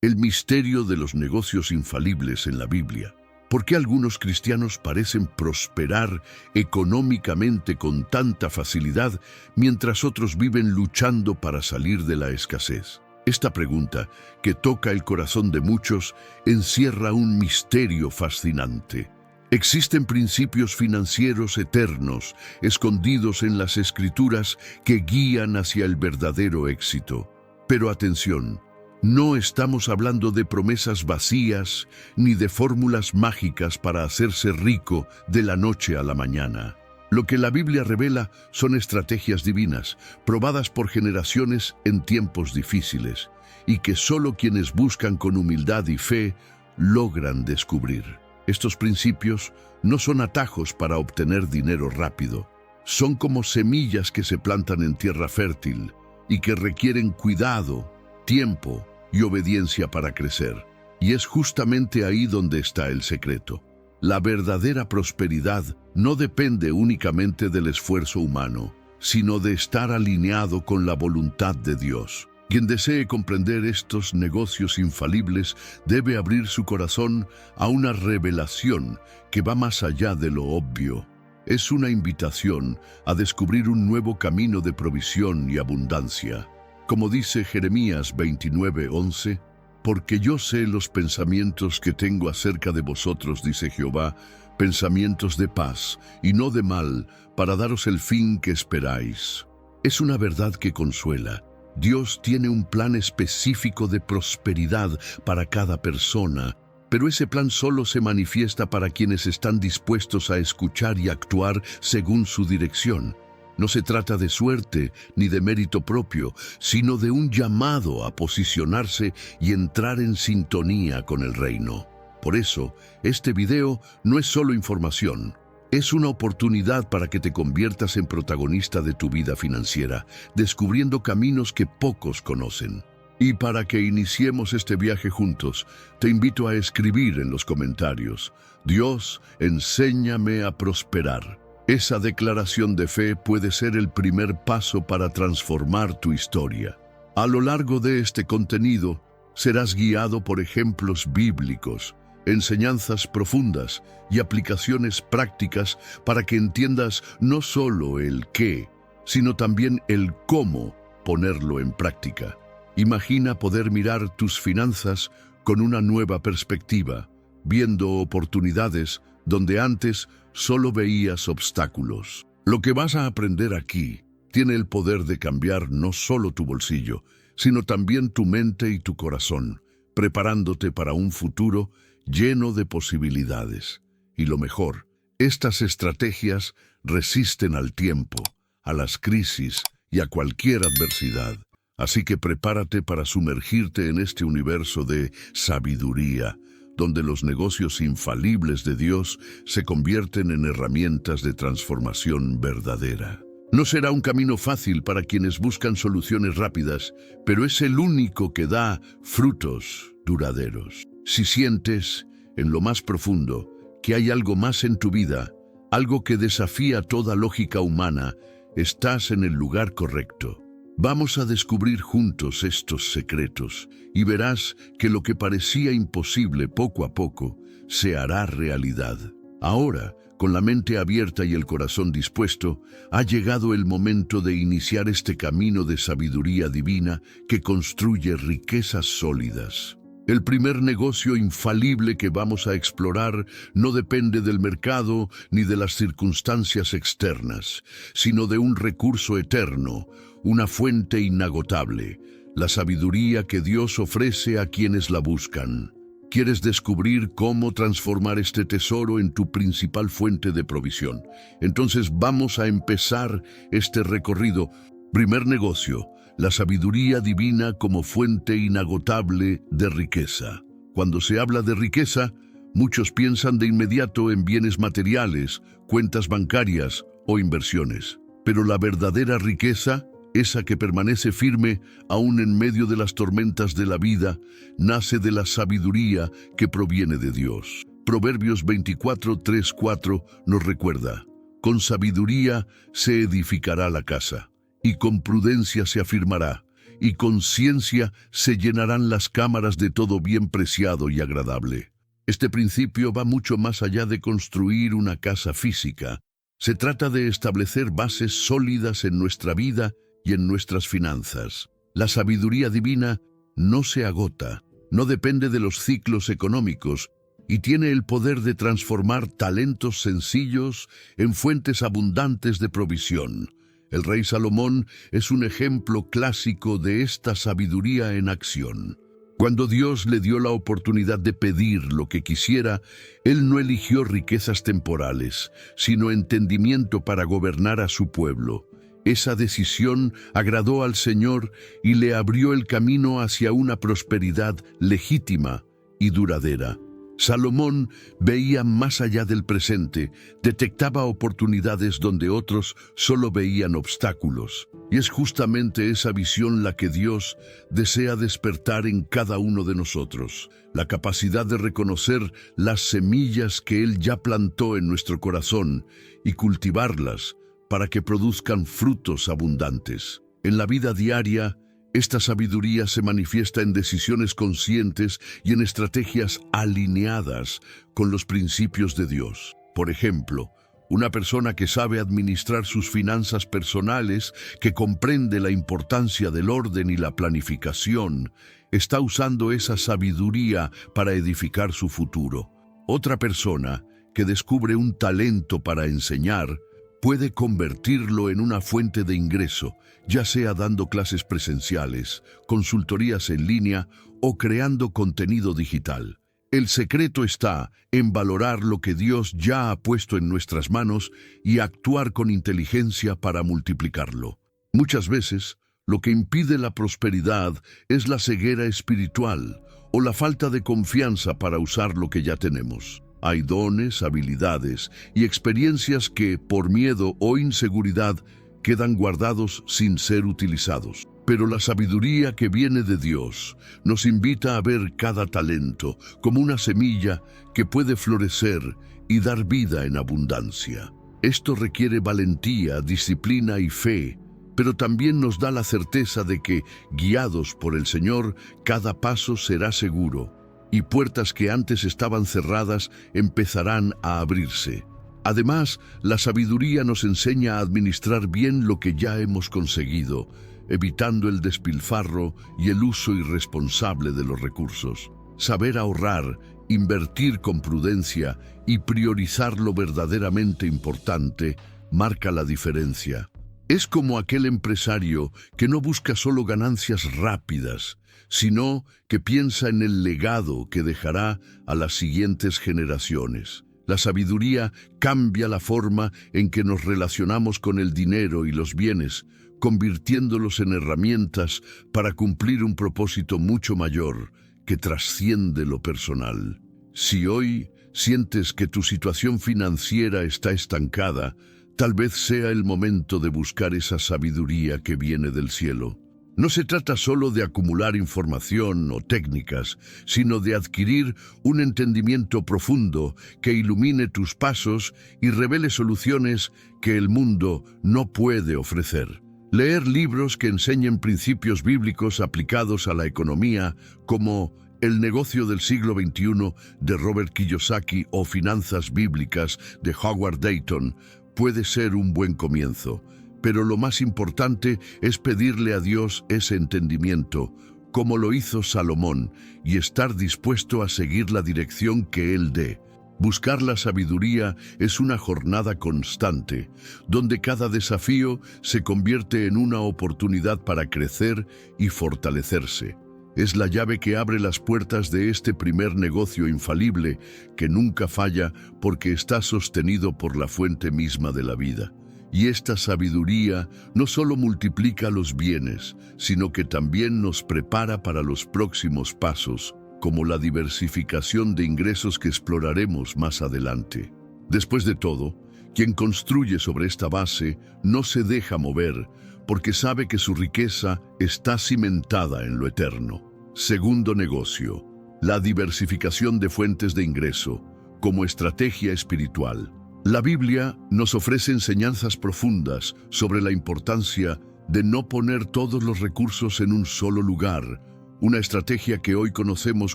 El misterio de los negocios infalibles en la Biblia. ¿Por qué algunos cristianos parecen prosperar económicamente con tanta facilidad mientras otros viven luchando para salir de la escasez? Esta pregunta, que toca el corazón de muchos, encierra un misterio fascinante. Existen principios financieros eternos, escondidos en las Escrituras, que guían hacia el verdadero éxito. Pero atención, no estamos hablando de promesas vacías ni de fórmulas mágicas para hacerse rico de la noche a la mañana. Lo que la Biblia revela son estrategias divinas, probadas por generaciones en tiempos difíciles, y que solo quienes buscan con humildad y fe logran descubrir. Estos principios no son atajos para obtener dinero rápido. Son como semillas que se plantan en tierra fértil y que requieren cuidado, tiempo y obediencia para crecer. Y es justamente ahí donde está el secreto. La verdadera prosperidad no depende únicamente del esfuerzo humano, sino de estar alineado con la voluntad de Dios. Quien desee comprender estos negocios infalibles debe abrir su corazón a una revelación que va más allá de lo obvio. Es una invitación a descubrir un nuevo camino de provisión y abundancia. Como dice Jeremías 29:11, porque yo sé los pensamientos que tengo acerca de vosotros, dice Jehová, pensamientos de paz y no de mal, para daros el fin que esperáis. Es una verdad que consuela. Dios tiene un plan específico de prosperidad para cada persona, pero ese plan solo se manifiesta para quienes están dispuestos a escuchar y actuar según su dirección. No se trata de suerte ni de mérito propio, sino de un llamado a posicionarse y entrar en sintonía con el reino. Por eso, este video no es solo información. Es una oportunidad para que te conviertas en protagonista de tu vida financiera, descubriendo caminos que pocos conocen. Y para que iniciemos este viaje juntos, te invito a escribir en los comentarios: Dios, enséñame a prosperar. Esa declaración de fe puede ser el primer paso para transformar tu historia. A lo largo de este contenido, serás guiado por ejemplos bíblicos, enseñanzas profundas y aplicaciones prácticas para que entiendas no solo el qué, sino también el cómo ponerlo en práctica. Imagina poder mirar tus finanzas con una nueva perspectiva, viendo oportunidades donde antes solo veías obstáculos. Lo que vas a aprender aquí tiene el poder de cambiar no solo tu bolsillo, sino también tu mente y tu corazón, preparándote para un futuro lleno de posibilidades. Y lo mejor, estas estrategias resisten al tiempo, a las crisis y a cualquier adversidad. Así que prepárate para sumergirte en este universo de sabiduría, donde los negocios infalibles de Dios se convierten en herramientas de transformación verdadera. No será un camino fácil para quienes buscan soluciones rápidas, pero es el único que da frutos duraderos. Si sientes, en lo más profundo, que hay algo más en tu vida, algo que desafía toda lógica humana, estás en el lugar correcto. Vamos a descubrir juntos estos secretos y verás que lo que parecía imposible poco a poco se hará realidad. Ahora, con la mente abierta y el corazón dispuesto, ha llegado el momento de iniciar este camino de sabiduría divina que construye riquezas sólidas. El primer negocio infalible que vamos a explorar no depende del mercado ni de las circunstancias externas, sino de un recurso eterno, una fuente inagotable, la sabiduría que Dios ofrece a quienes la buscan. ¿Quieres descubrir cómo transformar este tesoro en tu principal fuente de provisión? Entonces vamos a empezar este recorrido. Primer negocio: la sabiduría divina como fuente inagotable de riqueza. Cuando se habla de riqueza, muchos piensan de inmediato en bienes materiales, cuentas bancarias o inversiones. Pero la verdadera riqueza, esa que permanece firme aún en medio de las tormentas de la vida, nace de la sabiduría que proviene de Dios. Proverbios 24:3-4 nos recuerda: con sabiduría se edificará la casa, y con prudencia se afirmará, y con ciencia se llenarán las cámaras de todo bien preciado y agradable. Este principio va mucho más allá de construir una casa física. Se trata de establecer bases sólidas en nuestra vida y en nuestras finanzas. La sabiduría divina no se agota, no depende de los ciclos económicos y tiene el poder de transformar talentos sencillos en fuentes abundantes de provisión. El rey Salomón es un ejemplo clásico de esta sabiduría en acción. Cuando Dios le dio la oportunidad de pedir lo que quisiera, él no eligió riquezas temporales, sino entendimiento para gobernar a su pueblo. Esa decisión agradó al Señor y le abrió el camino hacia una prosperidad legítima y duradera. Salomón veía más allá del presente, detectaba oportunidades donde otros solo veían obstáculos. Y es justamente esa visión la que Dios desea despertar en cada uno de nosotros, la capacidad de reconocer las semillas que Él ya plantó en nuestro corazón y cultivarlas para que produzcan frutos abundantes. En la vida diaria, esta sabiduría se manifiesta en decisiones conscientes y en estrategias alineadas con los principios de Dios. Por ejemplo, una persona que sabe administrar sus finanzas personales, que comprende la importancia del orden y la planificación, está usando esa sabiduría para edificar su futuro. Otra persona que descubre un talento para enseñar, puede convertirlo en una fuente de ingreso, ya sea dando clases presenciales, consultorías en línea o creando contenido digital. El secreto está en valorar lo que Dios ya ha puesto en nuestras manos y actuar con inteligencia para multiplicarlo. Muchas veces, lo que impide la prosperidad es la ceguera espiritual o la falta de confianza para usar lo que ya tenemos. Hay dones, habilidades y experiencias que, por miedo o inseguridad, quedan guardados sin ser utilizados. Pero la sabiduría que viene de Dios nos invita a ver cada talento como una semilla que puede florecer y dar vida en abundancia. Esto requiere valentía, disciplina y fe, pero también nos da la certeza de que, guiados por el Señor, cada paso será seguro y puertas que antes estaban cerradas empezarán a abrirse. Además, la sabiduría nos enseña a administrar bien lo que ya hemos conseguido, evitando el despilfarro y el uso irresponsable de los recursos. Saber ahorrar, invertir con prudencia y priorizar lo verdaderamente importante marca la diferencia. Es como aquel empresario que no busca solo ganancias rápidas, sino que piensa en el legado que dejará a las siguientes generaciones. La sabiduría cambia la forma en que nos relacionamos con el dinero y los bienes, convirtiéndolos en herramientas para cumplir un propósito mucho mayor que trasciende lo personal. Si hoy sientes que tu situación financiera está estancada, tal vez sea el momento de buscar esa sabiduría que viene del cielo. No se trata solo de acumular información o técnicas, sino de adquirir un entendimiento profundo que ilumine tus pasos y revele soluciones que el mundo no puede ofrecer. Leer libros que enseñen principios bíblicos aplicados a la economía, como El negocio del siglo XXI de Robert Kiyosaki o Finanzas bíblicas de Howard Dayton, puede ser un buen comienzo. Pero lo más importante es pedirle a Dios ese entendimiento, como lo hizo Salomón, y estar dispuesto a seguir la dirección que Él dé. Buscar la sabiduría es una jornada constante, donde cada desafío se convierte en una oportunidad para crecer y fortalecerse. Es la llave que abre las puertas de este primer negocio infalible, que nunca falla porque está sostenido por la fuente misma de la vida. Y esta sabiduría no solo multiplica los bienes, sino que también nos prepara para los próximos pasos, como la diversificación de ingresos que exploraremos más adelante. Después de todo, quien construye sobre esta base no se deja mover, porque sabe que su riqueza está cimentada en lo eterno. Segundo negocio, la diversificación de fuentes de ingreso, como estrategia espiritual. La Biblia nos ofrece enseñanzas profundas sobre la importancia de no poner todos los recursos en un solo lugar, una estrategia que hoy conocemos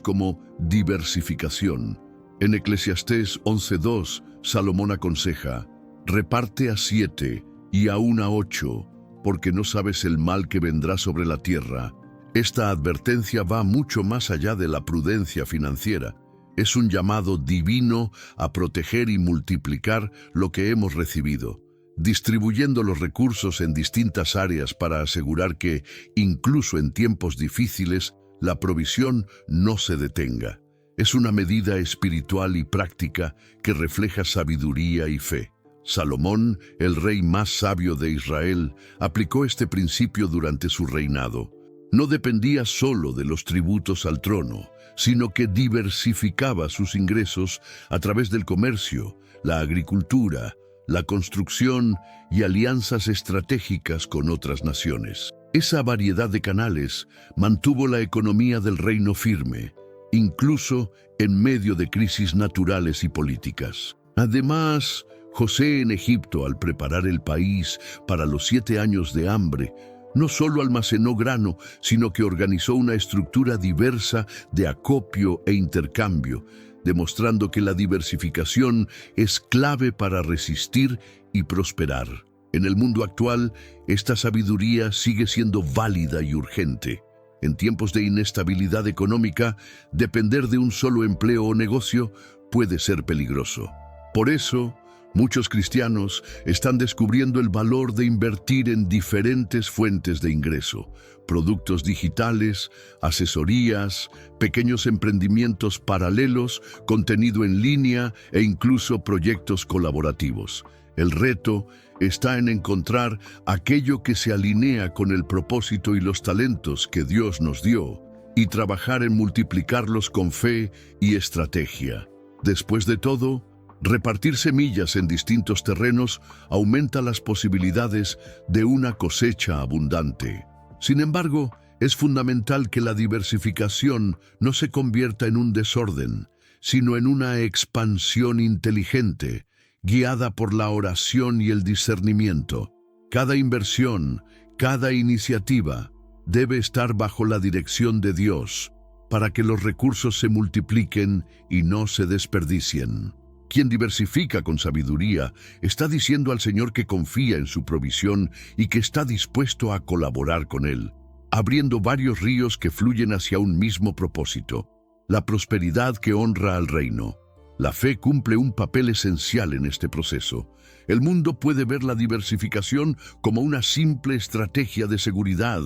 como diversificación. En Eclesiastés 11:2, Salomón aconseja: reparte a 7 y aún a 8, porque no sabes el mal que vendrá sobre la tierra. Esta advertencia va mucho más allá de la prudencia financiera. Es un llamado divino a proteger y multiplicar lo que hemos recibido, distribuyendo los recursos en distintas áreas para asegurar que, incluso en tiempos difíciles, la provisión no se detenga. Es una medida espiritual y práctica que refleja sabiduría y fe. Salomón, el rey más sabio de Israel, aplicó este principio durante su reinado. No dependía solo de los tributos al trono, sino que diversificaba sus ingresos a través del comercio, la agricultura, la construcción y alianzas estratégicas con otras naciones. Esa variedad de canales mantuvo la economía del reino firme, incluso en medio de crisis naturales y políticas. Además, José en Egipto, al preparar el país para los 7 años de hambre, no solo almacenó grano, sino que organizó una estructura diversa de acopio e intercambio, demostrando que la diversificación es clave para resistir y prosperar. En el mundo actual, esta sabiduría sigue siendo válida y urgente. En tiempos de inestabilidad económica, depender de un solo empleo o negocio puede ser peligroso. Por eso, muchos cristianos están descubriendo el valor de invertir en diferentes fuentes de ingreso: productos digitales, asesorías, pequeños emprendimientos paralelos, contenido en línea e incluso proyectos colaborativos. El reto está en encontrar aquello que se alinea con el propósito y los talentos que Dios nos dio y trabajar en multiplicarlos con fe y estrategia. Después de todo, repartir semillas en distintos terrenos aumenta las posibilidades de una cosecha abundante. Sin embargo, es fundamental que la diversificación no se convierta en un desorden, sino en una expansión inteligente, guiada por la oración y el discernimiento. Cada inversión, cada iniciativa, debe estar bajo la dirección de Dios, para que los recursos se multipliquen y no se desperdicien. Quien diversifica con sabiduría está diciendo al Señor que confía en su provisión y que está dispuesto a colaborar con Él, abriendo varios ríos que fluyen hacia un mismo propósito: la prosperidad que honra al reino. La fe cumple un papel esencial en este proceso. El mundo puede ver la diversificación como una simple estrategia de seguridad,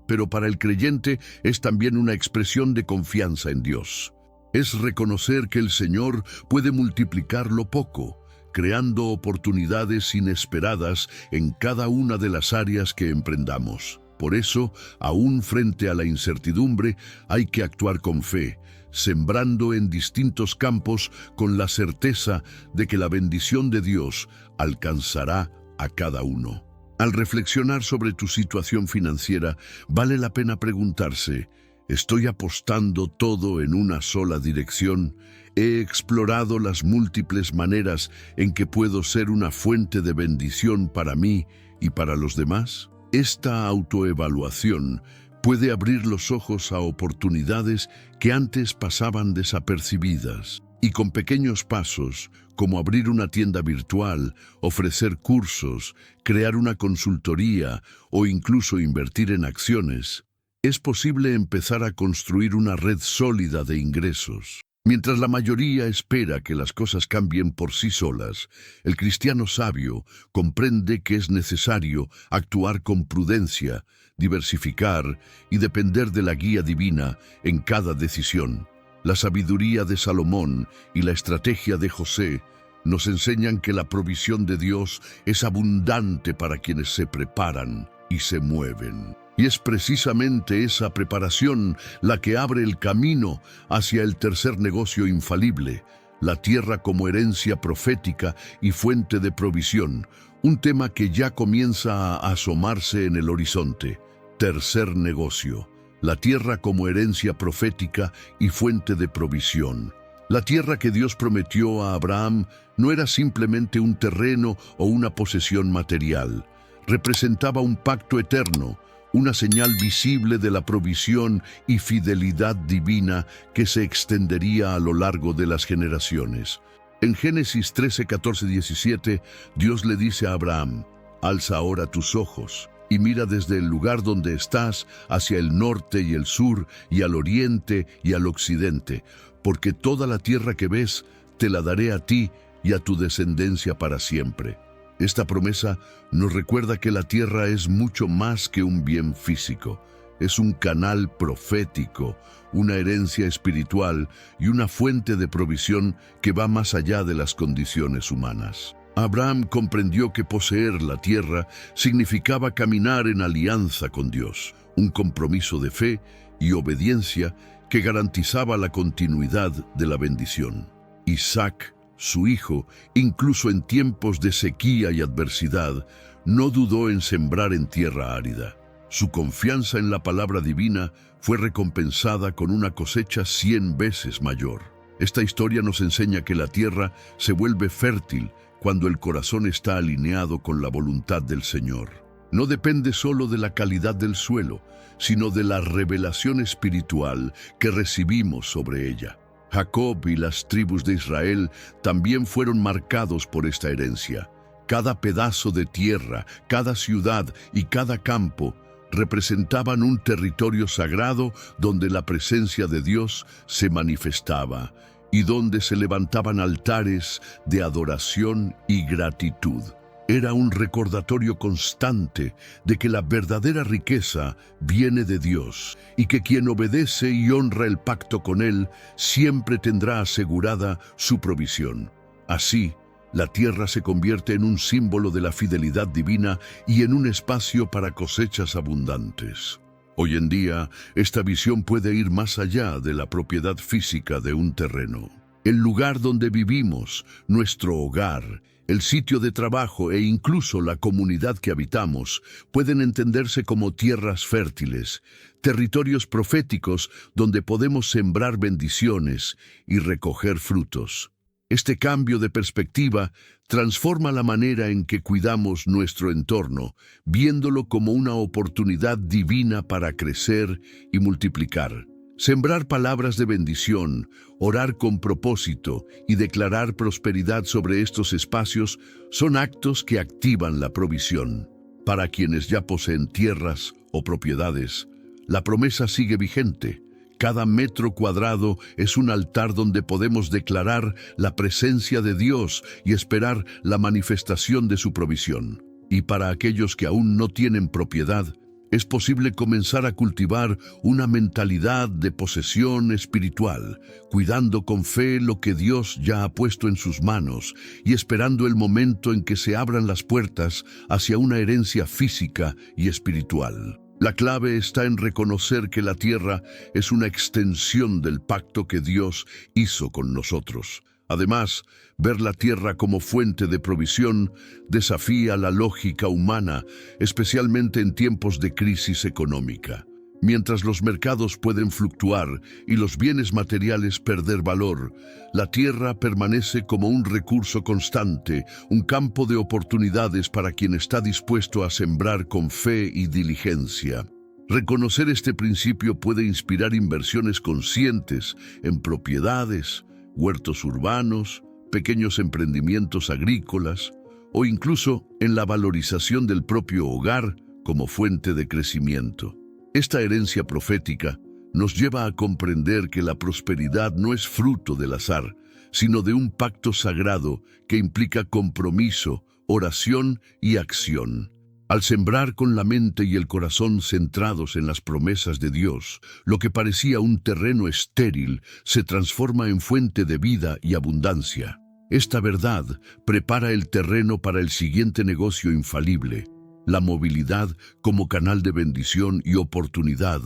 pero para el creyente es también una expresión de confianza en Dios. Es reconocer que el Señor puede multiplicar lo poco, creando oportunidades inesperadas en cada una de las áreas que emprendamos. Por eso, aún frente a la incertidumbre, hay que actuar con fe, sembrando en distintos campos con la certeza de que la bendición de Dios alcanzará a cada uno. Al reflexionar sobre tu situación financiera, vale la pena preguntarse: ¿estoy apostando todo en una sola dirección? ¿He explorado las múltiples maneras en que puedo ser una fuente de bendición para mí y para los demás? Esta autoevaluación puede abrir los ojos a oportunidades que antes pasaban desapercibidas. Y con pequeños pasos, como abrir una tienda virtual, ofrecer cursos, crear una consultoría o incluso invertir en acciones, es posible empezar a construir una red sólida de ingresos. Mientras la mayoría espera que las cosas cambien por sí solas, el cristiano sabio comprende que es necesario actuar con prudencia, diversificar y depender de la guía divina en cada decisión. La sabiduría de Salomón y la estrategia de José nos enseñan que la provisión de Dios es abundante para quienes se preparan y se mueven. Y es precisamente esa preparación la que abre el camino hacia el tercer negocio infalible: la tierra como herencia profética y fuente de provisión, un tema que ya comienza a asomarse en el horizonte. Tercer negocio: la tierra como herencia profética y fuente de provisión. La tierra que Dios prometió a Abraham no era simplemente un terreno o una posesión material. representaba un pacto eterno, una señal visible de la provisión y fidelidad divina que se extendería a lo largo de las generaciones. En Génesis 13, 14, 17, Dios le dice a Abraham: «Alza ahora tus ojos y mira desde el lugar donde estás hacia el norte y el sur y al oriente y al occidente, porque toda la tierra que ves te la daré a ti y a tu descendencia para siempre». Esta promesa nos recuerda que la tierra es mucho más que un bien físico. Es un canal profético, una herencia espiritual y una fuente de provisión que va más allá de las condiciones humanas. Abraham comprendió que poseer la tierra significaba caminar en alianza con Dios, un compromiso de fe y obediencia que garantizaba la continuidad de la bendición. Isaac, su hijo, incluso en tiempos de sequía y adversidad, no dudó en sembrar en tierra árida. Su confianza en la palabra divina fue recompensada con una cosecha 100 veces mayor. Esta historia nos enseña que la tierra se vuelve fértil cuando el corazón está alineado con la voluntad del Señor. No depende solo de la calidad del suelo, sino de la revelación espiritual que recibimos sobre ella. Jacob y las tribus de Israel también fueron marcados por esta herencia. Cada pedazo de tierra, cada ciudad y cada campo representaban un territorio sagrado donde la presencia de Dios se manifestaba y donde se levantaban altares de adoración y gratitud. Era un recordatorio constante de que la verdadera riqueza viene de Dios y que quien obedece y honra el pacto con Él siempre tendrá asegurada su provisión. Así, la tierra se convierte en un símbolo de la fidelidad divina y en un espacio para cosechas abundantes. Hoy en día, esta visión puede ir más allá de la propiedad física de un terreno. El lugar donde vivimos, nuestro hogar, el sitio de trabajo e incluso la comunidad que habitamos pueden entenderse como tierras fértiles, territorios proféticos donde podemos sembrar bendiciones y recoger frutos. Este cambio de perspectiva transforma la manera en que cuidamos nuestro entorno, viéndolo como una oportunidad divina para crecer y multiplicar. Sembrar palabras de bendición, orar con propósito y declarar prosperidad sobre estos espacios son actos que activan la provisión. Para quienes ya poseen tierras o propiedades, la promesa sigue vigente. Cada metro cuadrado es un altar donde podemos declarar la presencia de Dios y esperar la manifestación de su provisión. Y para aquellos que aún no tienen propiedad, es posible comenzar a cultivar una mentalidad de posesión espiritual, cuidando con fe lo que Dios ya ha puesto en sus manos y esperando el momento en que se abran las puertas hacia una herencia física y espiritual. La clave está en reconocer que la tierra es una extensión del pacto que Dios hizo con nosotros. Además, ver la tierra como fuente de provisión desafía la lógica humana, especialmente en tiempos de crisis económica. Mientras los mercados pueden fluctuar y los bienes materiales perder valor, la tierra permanece como un recurso constante, un campo de oportunidades para quien está dispuesto a sembrar con fe y diligencia. Reconocer este principio puede inspirar inversiones conscientes en propiedades, huertos urbanos, pequeños emprendimientos agrícolas o incluso en la valorización del propio hogar como fuente de crecimiento. Esta herencia profética nos lleva a comprender que la prosperidad no es fruto del azar, sino de un pacto sagrado que implica compromiso, oración y acción. Al sembrar con la mente y el corazón centrados en las promesas de Dios, lo que parecía un terreno estéril se transforma en fuente de vida y abundancia. Esta verdad prepara el terreno para el siguiente negocio infalible: la movilidad como canal de bendición y oportunidad,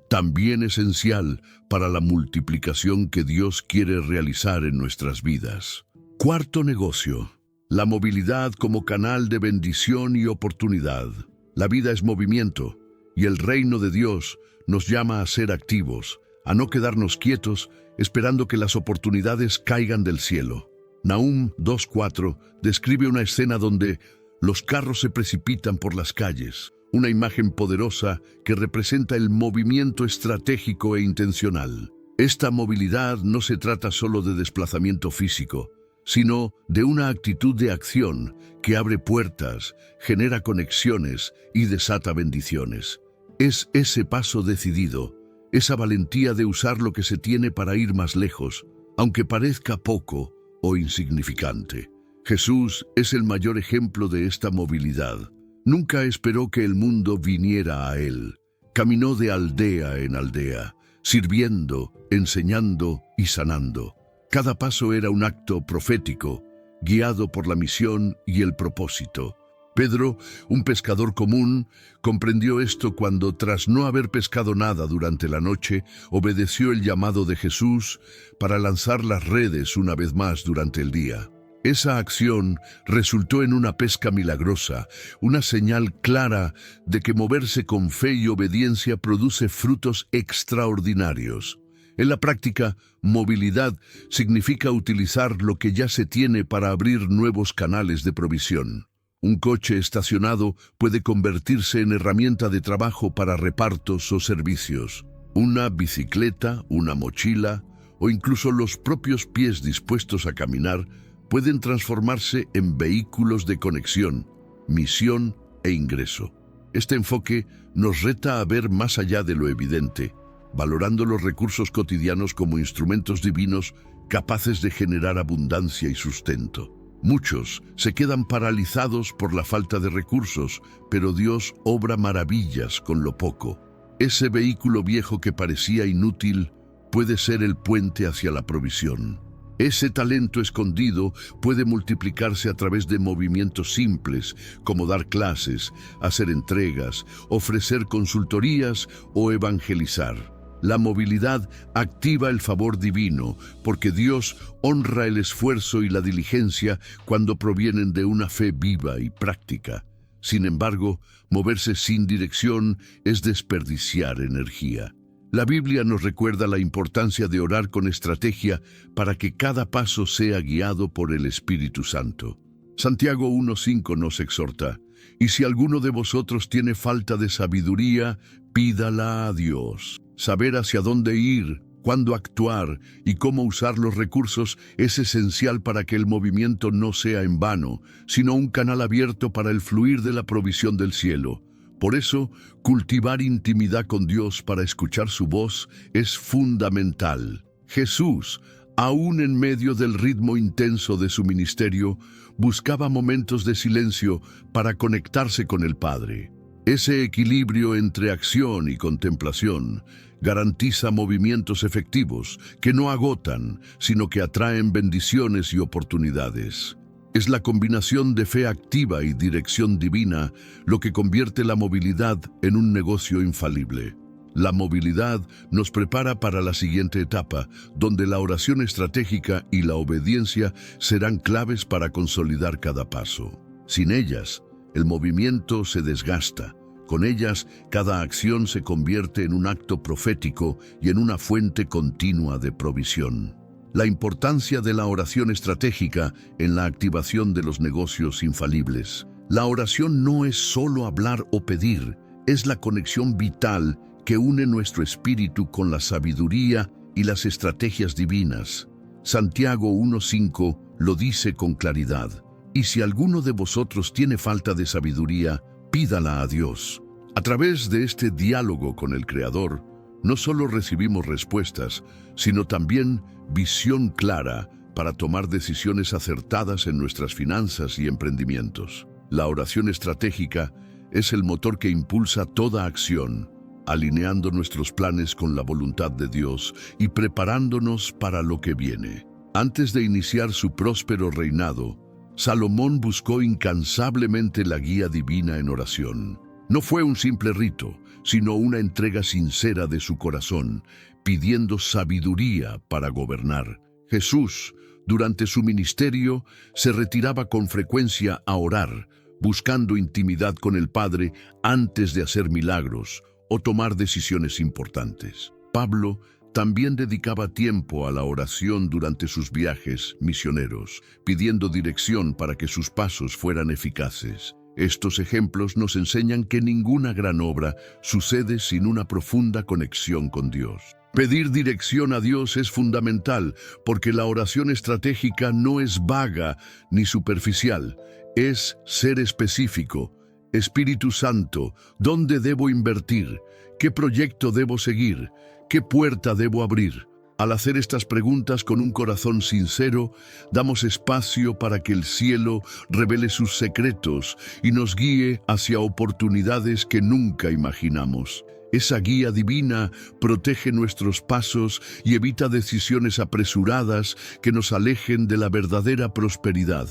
también esencial para la multiplicación que Dios quiere realizar en nuestras vidas. Cuarto negocio: la movilidad como canal de bendición y oportunidad. La vida es movimiento, y el reino de Dios nos llama a ser activos, a no quedarnos quietos esperando que las oportunidades caigan del cielo. Nahum 2:4 describe una escena donde Los carros se precipitan por las calles, una imagen poderosa que representa el movimiento estratégico e intencional. Esta movilidad no se trata solo de desplazamiento físico, sino de una actitud de acción que abre puertas, genera conexiones y desata bendiciones. Es ese paso decidido, esa valentía de usar lo que se tiene para ir más lejos, aunque parezca poco o insignificante. Jesús es el mayor ejemplo de esta movilidad. Nunca esperó que el mundo viniera a él. Caminó de aldea en aldea, sirviendo, enseñando y sanando. Cada paso era un acto profético, guiado por la misión y el propósito. Pedro, un pescador común, comprendió esto cuando, tras no haber pescado nada durante la noche, obedeció el llamado de Jesús para lanzar las redes una vez más durante el día. Esa acción resultó en una pesca milagrosa, una señal clara de que moverse con fe y obediencia produce frutos extraordinarios. En la práctica, movilidad significa utilizar lo que ya se tiene para abrir nuevos canales de provisión. Un coche estacionado puede convertirse en herramienta de trabajo para repartos o servicios. Una bicicleta, una mochila o incluso los propios pies dispuestos a caminar pueden transformarse en vehículos de conexión, misión e ingreso. Este enfoque nos reta a ver más allá de lo evidente, valorando los recursos cotidianos como instrumentos divinos capaces de generar abundancia y sustento. Muchos se quedan paralizados por la falta de recursos, pero Dios obra maravillas con lo poco. Ese vehículo viejo que parecía inútil puede ser el puente hacia la provisión. Ese talento escondido puede multiplicarse a través de movimientos simples, como dar clases, hacer entregas, ofrecer consultorías o evangelizar. La movilidad activa el favor divino, porque Dios honra el esfuerzo y la diligencia cuando provienen de una fe viva y práctica. Sin embargo, moverse sin dirección es desperdiciar energía. La Biblia nos recuerda la importancia de orar con estrategia para que cada paso sea guiado por el Espíritu Santo. Santiago 1:5 nos exhorta: «Y si alguno de vosotros tiene falta de sabiduría, pídala a Dios». Saber hacia dónde ir, cuándo actuar y cómo usar los recursos es esencial para que el movimiento no sea en vano, sino un canal abierto para el fluir de la provisión del cielo. Por eso, cultivar intimidad con Dios para escuchar su voz es fundamental. Jesús, aún en medio del ritmo intenso de su ministerio, buscaba momentos de silencio para conectarse con el Padre. Ese equilibrio entre acción y contemplación garantiza movimientos efectivos que no agotan, sino que atraen bendiciones y oportunidades. Es la combinación de fe activa y dirección divina lo que convierte la movilidad en un negocio infalible. La movilidad nos prepara para la siguiente etapa, donde la oración estratégica y la obediencia serán claves para consolidar cada paso. Sin ellas, el movimiento se desgasta. Con ellas, cada acción se convierte en un acto profético y en una fuente continua de provisión. La importancia de la oración estratégica en la activación de los negocios infalibles. La oración no es solo hablar o pedir, es la conexión vital que une nuestro espíritu con la sabiduría y las estrategias divinas. Santiago 1:5 lo dice con claridad: «Y si alguno de vosotros tiene falta de sabiduría, pídala a Dios». A través de este diálogo con el Creador, no solo recibimos respuestas, sino también visión clara para tomar decisiones acertadas en nuestras finanzas y emprendimientos. La oración estratégica es el motor que impulsa toda acción, alineando nuestros planes con la voluntad de Dios y preparándonos para lo que viene. Antes de iniciar su próspero reinado, Salomón buscó incansablemente la guía divina en oración. No fue un simple rito, sino una entrega sincera de su corazón, pidiendo sabiduría para gobernar. Jesús, durante su ministerio, se retiraba con frecuencia a orar, buscando intimidad con el Padre antes de hacer milagros o tomar decisiones importantes. Pablo, También dedicaba tiempo a la oración durante sus viajes misioneros, pidiendo dirección para que sus pasos fueran eficaces. Estos ejemplos nos enseñan que ninguna gran obra sucede sin una profunda conexión con Dios. Pedir dirección a Dios es fundamental porque la oración estratégica no es vaga ni superficial, es ser específico. Espíritu Santo, ¿dónde debo invertir? ¿Qué proyecto debo seguir? ¿Qué puerta debo abrir? Al hacer estas preguntas con un corazón sincero, damos espacio para que el cielo revele sus secretos y nos guíe hacia oportunidades que nunca imaginamos. Esa guía divina protege nuestros pasos y evita decisiones apresuradas que nos alejen de la verdadera prosperidad.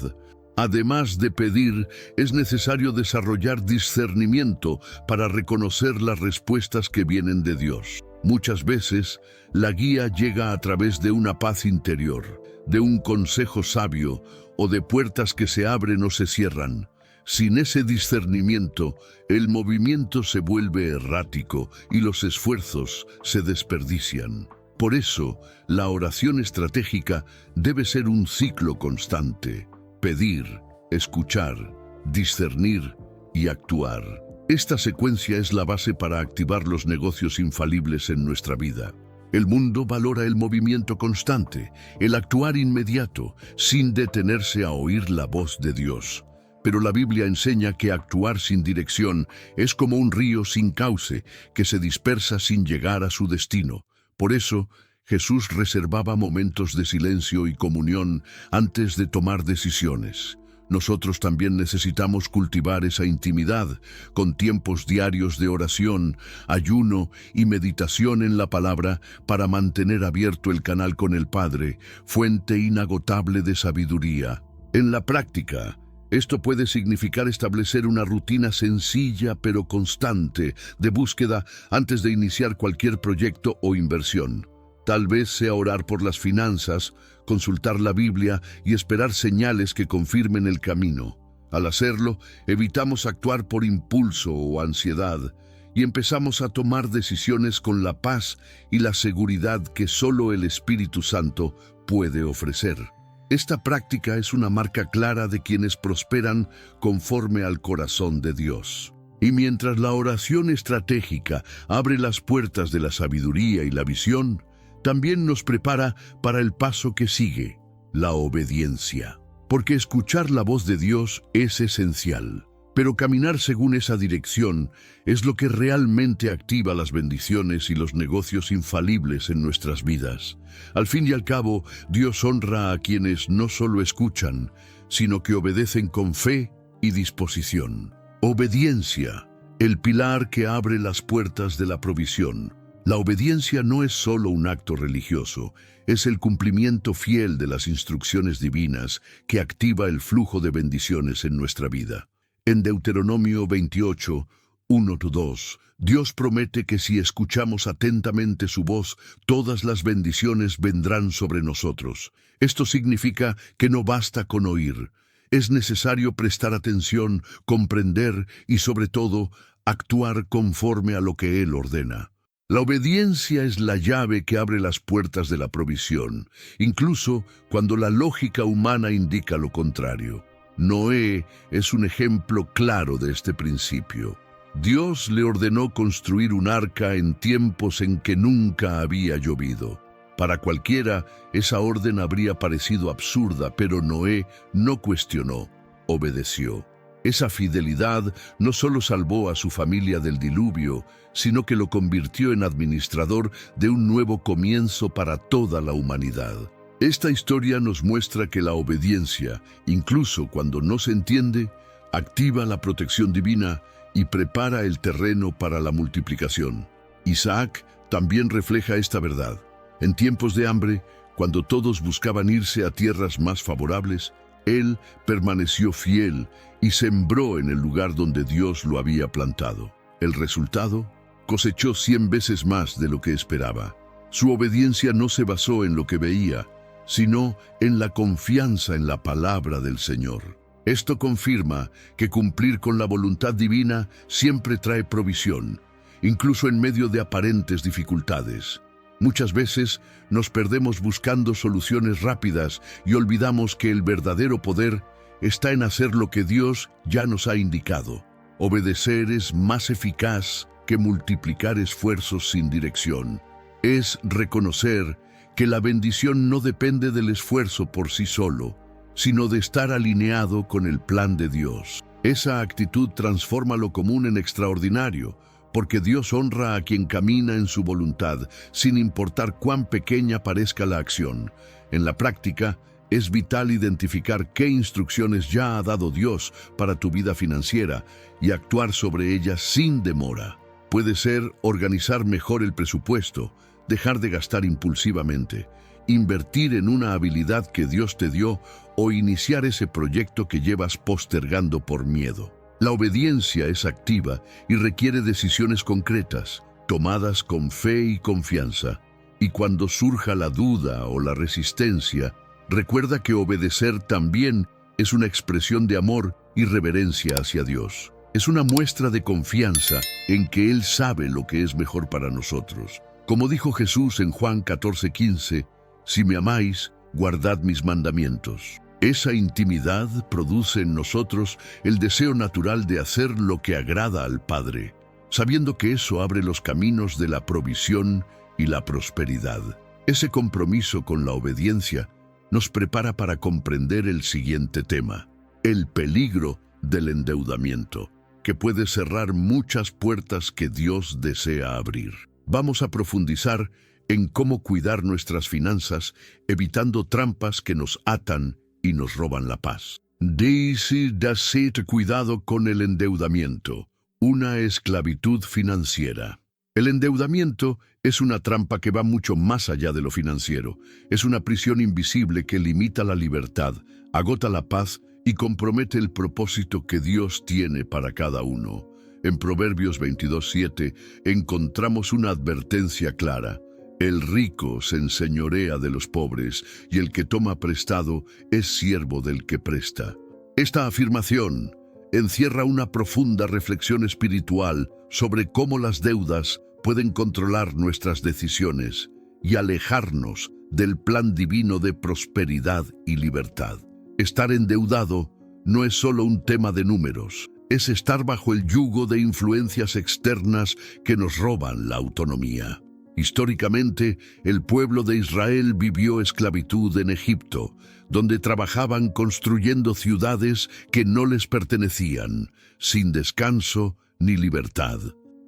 Además de pedir, es necesario desarrollar discernimiento para reconocer las respuestas que vienen de Dios. Muchas veces, la guía llega a través de una paz interior, de un consejo sabio o de puertas que se abren o se cierran. Sin ese discernimiento, el movimiento se vuelve errático y los esfuerzos se desperdician. Por eso, la oración estratégica debe ser un ciclo constante. Pedir, escuchar, discernir y actuar. Esta secuencia es la base para activar los negocios infalibles en nuestra vida. El mundo valora el movimiento constante, el actuar inmediato, sin detenerse a oír la voz de Dios. Pero la Biblia enseña que actuar sin dirección es como un río sin cauce, que se dispersa sin llegar a su destino. Por eso, Jesús reservaba momentos de silencio y comunión antes de tomar decisiones. Nosotros también necesitamos cultivar esa intimidad con tiempos diarios de oración, ayuno y meditación en la palabra para mantener abierto el canal con el Padre, fuente inagotable de sabiduría. En la práctica, esto puede significar establecer una rutina sencilla pero constante de búsqueda antes de iniciar cualquier proyecto o inversión. Tal vez sea orar por las finanzas, consultar la Biblia y esperar señales que confirmen el camino. Al hacerlo, evitamos actuar por impulso o ansiedad y empezamos a tomar decisiones con la paz y la seguridad que solo el Espíritu Santo puede ofrecer. Esta práctica es una marca clara de quienes prosperan conforme al corazón de Dios. Y mientras la oración estratégica abre las puertas de la sabiduría y la visión, también nos prepara para el paso que sigue, la obediencia. Porque escuchar la voz de Dios es esencial, pero caminar según esa dirección es lo que realmente activa las bendiciones y los negocios infalibles en nuestras vidas. Al fin y al cabo, Dios honra a quienes no solo escuchan, sino que obedecen con fe y disposición. Obediencia, el pilar que abre las puertas de la provisión. La obediencia no es solo un acto religioso, es el cumplimiento fiel de las instrucciones divinas que activa el flujo de bendiciones en nuestra vida. En Deuteronomio 28, 1-2, Dios promete que si escuchamos atentamente su voz, todas las bendiciones vendrán sobre nosotros. Esto significa que no basta con oír. Es necesario prestar atención, comprender y, sobre todo, actuar conforme a lo que Él ordena. La obediencia es la llave que abre las puertas de la provisión, incluso cuando la lógica humana indica lo contrario. Noé es un ejemplo claro de este principio. Dios le ordenó construir un arca en tiempos en que nunca había llovido. Para cualquiera, esa orden habría parecido absurda, pero Noé no cuestionó, obedeció. Esa fidelidad no solo salvó a su familia del diluvio, sino que lo convirtió en administrador de un nuevo comienzo para toda la humanidad. Esta historia nos muestra que la obediencia, incluso cuando no se entiende, activa la protección divina y prepara el terreno para la multiplicación. Isaac también refleja esta verdad. En tiempos de hambre, cuando todos buscaban irse a tierras más favorables, él permaneció fiel y sembró en el lugar donde Dios lo había plantado. El resultado, cosechó 100 veces más de lo que esperaba. Su obediencia no se basó en lo que veía, sino en la confianza en la palabra del Señor. Esto confirma que cumplir con la voluntad divina siempre trae provisión, incluso en medio de aparentes dificultades. Muchas veces nos perdemos buscando soluciones rápidas y olvidamos que el verdadero poder está en hacer lo que Dios ya nos ha indicado. Obedecer es más eficaz que multiplicar esfuerzos sin dirección. Es reconocer que la bendición no depende del esfuerzo por sí solo, sino de estar alineado con el plan de Dios. Esa actitud transforma lo común en extraordinario, porque Dios honra a quien camina en su voluntad, sin importar cuán pequeña parezca la acción. En la práctica, es vital identificar qué instrucciones ya ha dado Dios para tu vida financiera y actuar sobre ellas sin demora. Puede ser organizar mejor el presupuesto, dejar de gastar impulsivamente, invertir en una habilidad que Dios te dio o iniciar ese proyecto que llevas postergando por miedo. La obediencia es activa y requiere decisiones concretas, tomadas con fe y confianza. Y cuando surja la duda o la resistencia, recuerda que obedecer también es una expresión de amor y reverencia hacia Dios. Es una muestra de confianza en que Él sabe lo que es mejor para nosotros. Como dijo Jesús en Juan 14:15, si me amáis, guardad mis mandamientos. Esa intimidad produce en nosotros el deseo natural de hacer lo que agrada al Padre, sabiendo que eso abre los caminos de la provisión y la prosperidad. Ese compromiso con la obediencia nos prepara para comprender el siguiente tema: el peligro del endeudamiento, que puede cerrar muchas puertas que Dios desea abrir. Vamos a profundizar en cómo cuidar nuestras finanzas, evitando trampas que nos atan y nos roban la paz. Dice, daced cuidado con el endeudamiento, una esclavitud financiera. El endeudamiento es una trampa que va mucho más allá de lo financiero. Es una prisión invisible que limita la libertad, agota la paz y compromete el propósito que Dios tiene para cada uno. En Proverbios 22:7 encontramos una advertencia clara: el rico se enseñorea de los pobres, y el que toma prestado es siervo del que presta. Esta afirmación encierra una profunda reflexión espiritual sobre cómo las deudas pueden controlar nuestras decisiones y alejarnos del plan divino de prosperidad y libertad. Estar endeudado no es solo un tema de números, es estar bajo el yugo de influencias externas que nos roban la autonomía. Históricamente, el pueblo de Israel vivió esclavitud en Egipto, donde trabajaban construyendo ciudades que no les pertenecían, sin descanso ni libertad.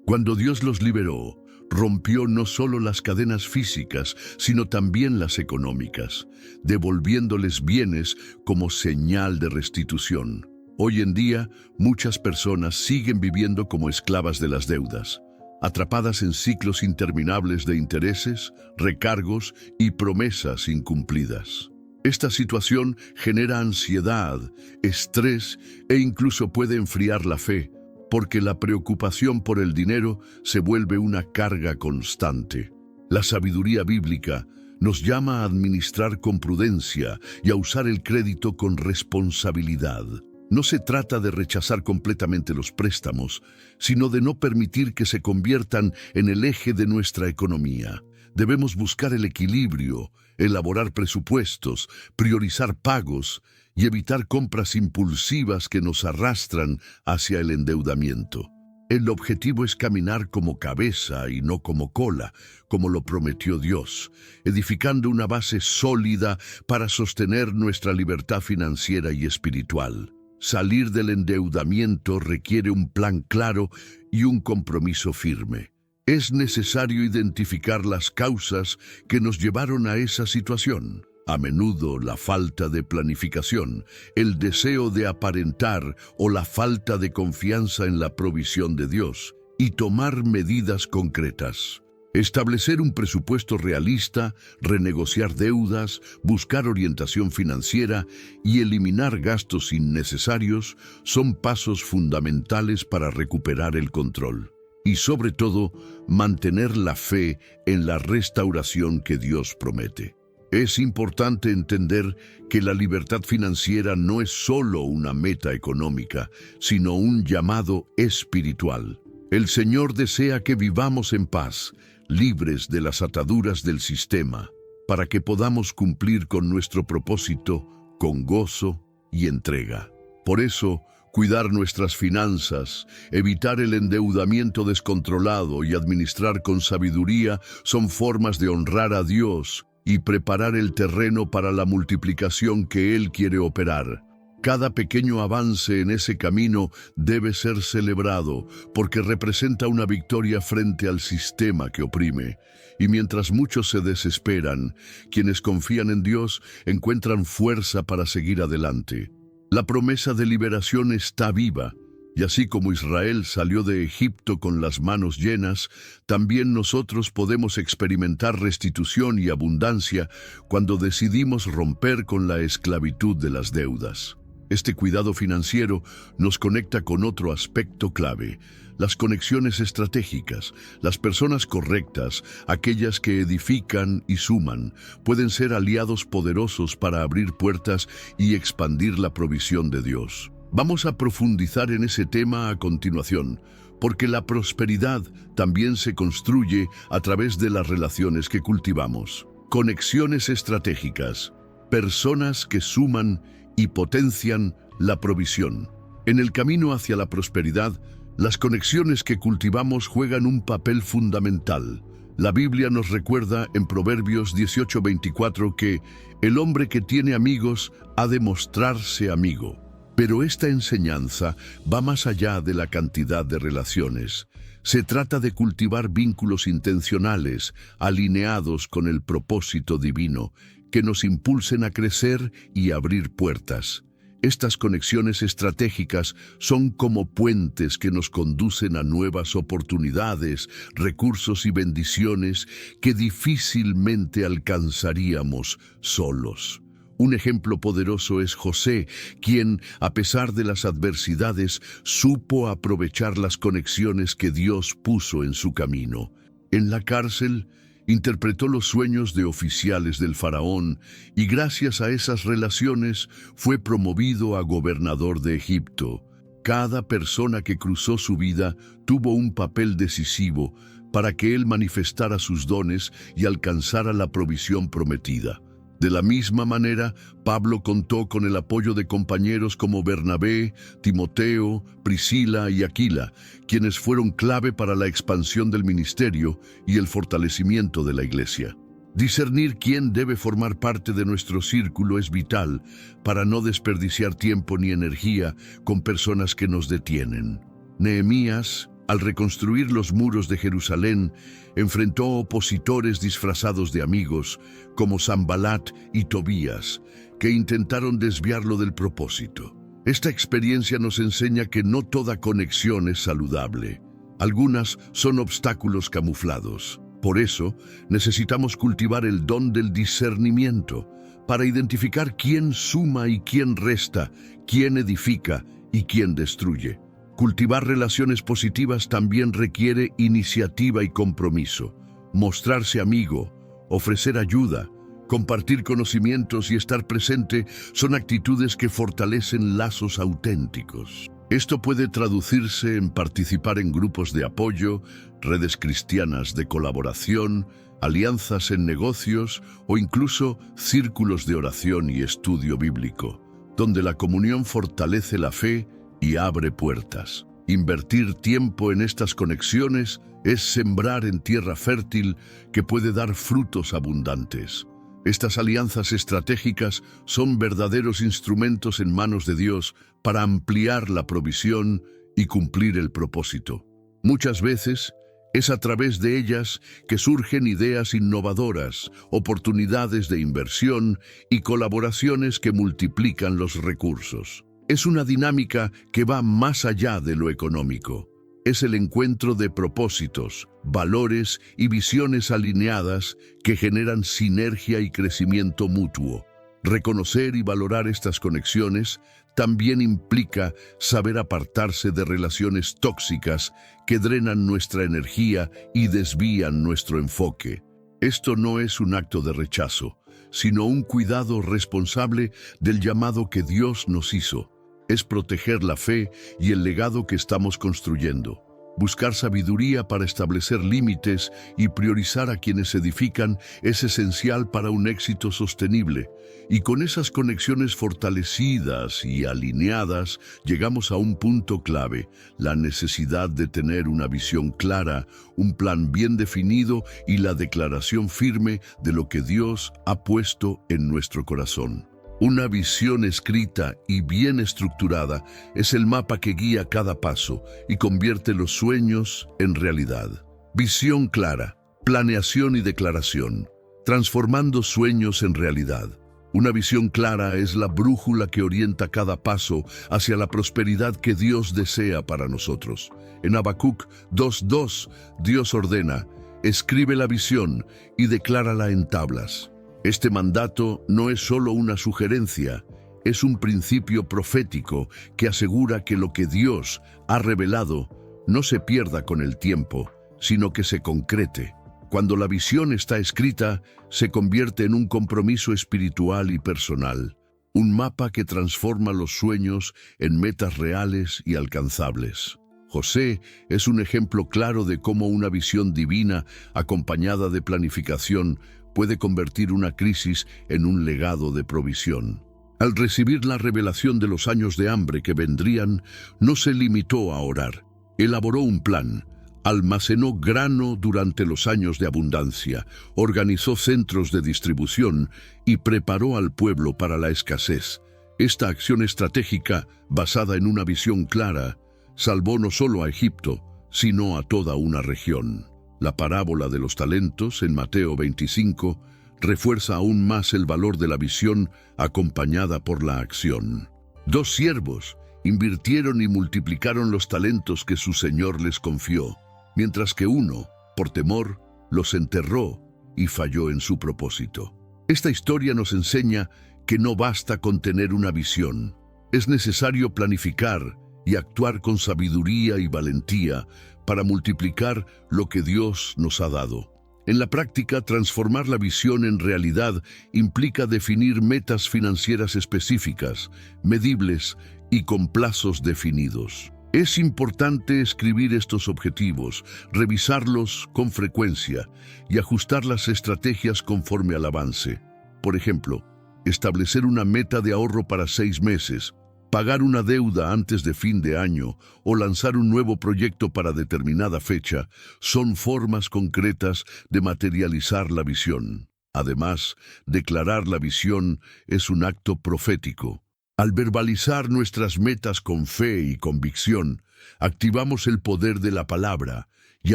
Cuando Dios los liberó, rompió no solo las cadenas físicas, sino también las económicas, devolviéndoles bienes como señal de restitución. Hoy en día, muchas personas siguen viviendo como esclavas de las deudas, atrapadas en ciclos interminables de intereses, recargos y promesas incumplidas. Esta situación genera ansiedad, estrés e incluso puede enfriar la fe, porque la preocupación por el dinero se vuelve una carga constante. La sabiduría bíblica nos llama a administrar con prudencia y a usar el crédito con responsabilidad. No se trata de rechazar completamente los préstamos, sino de no permitir que se conviertan en el eje de nuestra economía. Debemos buscar el equilibrio, elaborar presupuestos, priorizar pagos y evitar compras impulsivas que nos arrastran hacia el endeudamiento. El objetivo es caminar como cabeza y no como cola, como lo prometió Dios, edificando una base sólida para sostener nuestra libertad financiera y espiritual. Salir del endeudamiento requiere un plan claro y un compromiso firme. Es necesario identificar las causas que nos llevaron a esa situación. A menudo la falta de planificación, el deseo de aparentar o la falta de confianza en la provisión de Dios, y tomar medidas concretas. Establecer un presupuesto realista, renegociar deudas, buscar orientación financiera y eliminar gastos innecesarios son pasos fundamentales para recuperar el control. Y sobre todo, mantener la fe en la restauración que Dios promete. Es importante entender que la libertad financiera no es solo una meta económica, sino un llamado espiritual. El Señor desea que vivamos en paz, libres de las ataduras del sistema, para que podamos cumplir con nuestro propósito con gozo y entrega. Por eso, cuidar nuestras finanzas, evitar el endeudamiento descontrolado y administrar con sabiduría son formas de honrar a Dios y preparar el terreno para la multiplicación que Él quiere operar. Cada pequeño avance en ese camino debe ser celebrado porque representa una victoria frente al sistema que oprime. Y mientras muchos se desesperan, quienes confían en Dios encuentran fuerza para seguir adelante. La promesa de liberación está viva, y así como Israel salió de Egipto con las manos llenas, también nosotros podemos experimentar restitución y abundancia cuando decidimos romper con la esclavitud de las deudas. Este cuidado financiero nos conecta con otro aspecto clave: las conexiones estratégicas. Las personas correctas, aquellas que edifican y suman, pueden ser aliados poderosos para abrir puertas y expandir la provisión de Dios. Vamos a profundizar en ese tema a continuación, porque la prosperidad también se construye a través de las relaciones que cultivamos. Conexiones estratégicas, personas que suman y potencian la provisión. En el camino hacia la prosperidad, las conexiones que cultivamos juegan un papel fundamental. La Biblia nos recuerda en Proverbios 18:24 que el hombre que tiene amigos ha de mostrarse amigo. Pero esta enseñanza va más allá de la cantidad de relaciones. Se trata de cultivar vínculos intencionales, alineados con el propósito divino, que nos impulsen a crecer y abrir puertas. Estas conexiones estratégicas son como puentes que nos conducen a nuevas oportunidades, recursos y bendiciones que difícilmente alcanzaríamos solos. Un ejemplo poderoso es José, quien, a pesar de las adversidades, supo aprovechar las conexiones que Dios puso en su camino. En la cárcel, interpretó los sueños de oficiales del faraón y gracias a esas relaciones fue promovido a gobernador de Egipto. Cada persona que cruzó su vida tuvo un papel decisivo para que él manifestara sus dones y alcanzara la provisión prometida. De la misma manera, Pablo contó con el apoyo de compañeros como Bernabé, Timoteo, Priscila y Aquila, quienes fueron clave para la expansión del ministerio y el fortalecimiento de la iglesia. Discernir quién debe formar parte de nuestro círculo es vital para no desperdiciar tiempo ni energía con personas que nos detienen. Nehemías, al reconstruir los muros de Jerusalén, enfrentó opositores disfrazados de amigos, como Sanbalat y Tobías, que intentaron desviarlo del propósito. Esta experiencia nos enseña que no toda conexión es saludable. Algunas son obstáculos camuflados. Por eso, necesitamos cultivar el don del discernimiento, para identificar quién suma y quién resta, quién edifica y quién destruye. Cultivar relaciones positivas también requiere iniciativa y compromiso. Mostrarse amigo, ofrecer ayuda, compartir conocimientos y estar presente son actitudes que fortalecen lazos auténticos. Esto puede traducirse en participar en grupos de apoyo, redes cristianas de colaboración, alianzas en negocios o incluso círculos de oración y estudio bíblico, donde la comunión fortalece la fe y abre puertas. Invertir tiempo en estas conexiones es sembrar en tierra fértil que puede dar frutos abundantes. Estas alianzas estratégicas son verdaderos instrumentos en manos de Dios para ampliar la provisión y cumplir el propósito. Muchas veces es a través de ellas que surgen ideas innovadoras, oportunidades de inversión y colaboraciones que multiplican los recursos. Es una dinámica que va más allá de lo económico. Es el encuentro de propósitos, valores y visiones alineadas que generan sinergia y crecimiento mutuo. Reconocer y valorar estas conexiones también implica saber apartarse de relaciones tóxicas que drenan nuestra energía y desvían nuestro enfoque. Esto no es un acto de rechazo, sino un cuidado responsable del llamado que Dios nos hizo. Es proteger la fe y el legado que estamos construyendo. Buscar sabiduría para establecer límites y priorizar a quienes edifican es esencial para un éxito sostenible. Y con esas conexiones fortalecidas y alineadas, llegamos a un punto clave: la necesidad de tener una visión clara, un plan bien definido y la declaración firme de lo que Dios ha puesto en nuestro corazón. Una visión escrita y bien estructurada es el mapa que guía cada paso y convierte los sueños en realidad. Visión clara, planeación y declaración, transformando sueños en realidad. Una visión clara es la brújula que orienta cada paso hacia la prosperidad que Dios desea para nosotros. En Habacuc 2:2, Dios ordena: escribe la visión y declárala en tablas. Este mandato no es solo una sugerencia, es un principio profético que asegura que lo que Dios ha revelado no se pierda con el tiempo, sino que se concrete. Cuando la visión está escrita, se convierte en un compromiso espiritual y personal, un mapa que transforma los sueños en metas reales y alcanzables. José es un ejemplo claro de cómo una visión divina, acompañada de planificación, puede convertir una crisis en un legado de provisión. Al recibir la revelación de los años de hambre que vendrían, no se limitó a orar. Elaboró un plan, almacenó grano durante los años de abundancia, organizó centros de distribución y preparó al pueblo para la escasez. Esta acción estratégica, basada en una visión clara, salvó no solo a Egipto, sino a toda una región. La parábola de los talentos en Mateo 25 refuerza aún más el valor de la visión acompañada por la acción. 2 siervos invirtieron y multiplicaron los talentos que su señor les confió, mientras que uno, por temor, los enterró y falló en su propósito. Esta historia nos enseña que no basta con tener una visión. Es necesario planificar y actuar con sabiduría y valentía para multiplicar lo que Dios nos ha dado. En la práctica, transformar la visión en realidad implica definir metas financieras específicas, medibles y con plazos definidos. Es importante escribir estos objetivos, revisarlos con frecuencia y ajustar las estrategias conforme al avance. Por ejemplo, establecer una meta de ahorro para 6 meses, pagar una deuda antes de fin de año o lanzar un nuevo proyecto para determinada fecha son formas concretas de materializar la visión. Además, declarar la visión es un acto profético. Al verbalizar nuestras metas con fe y convicción, activamos el poder de la palabra y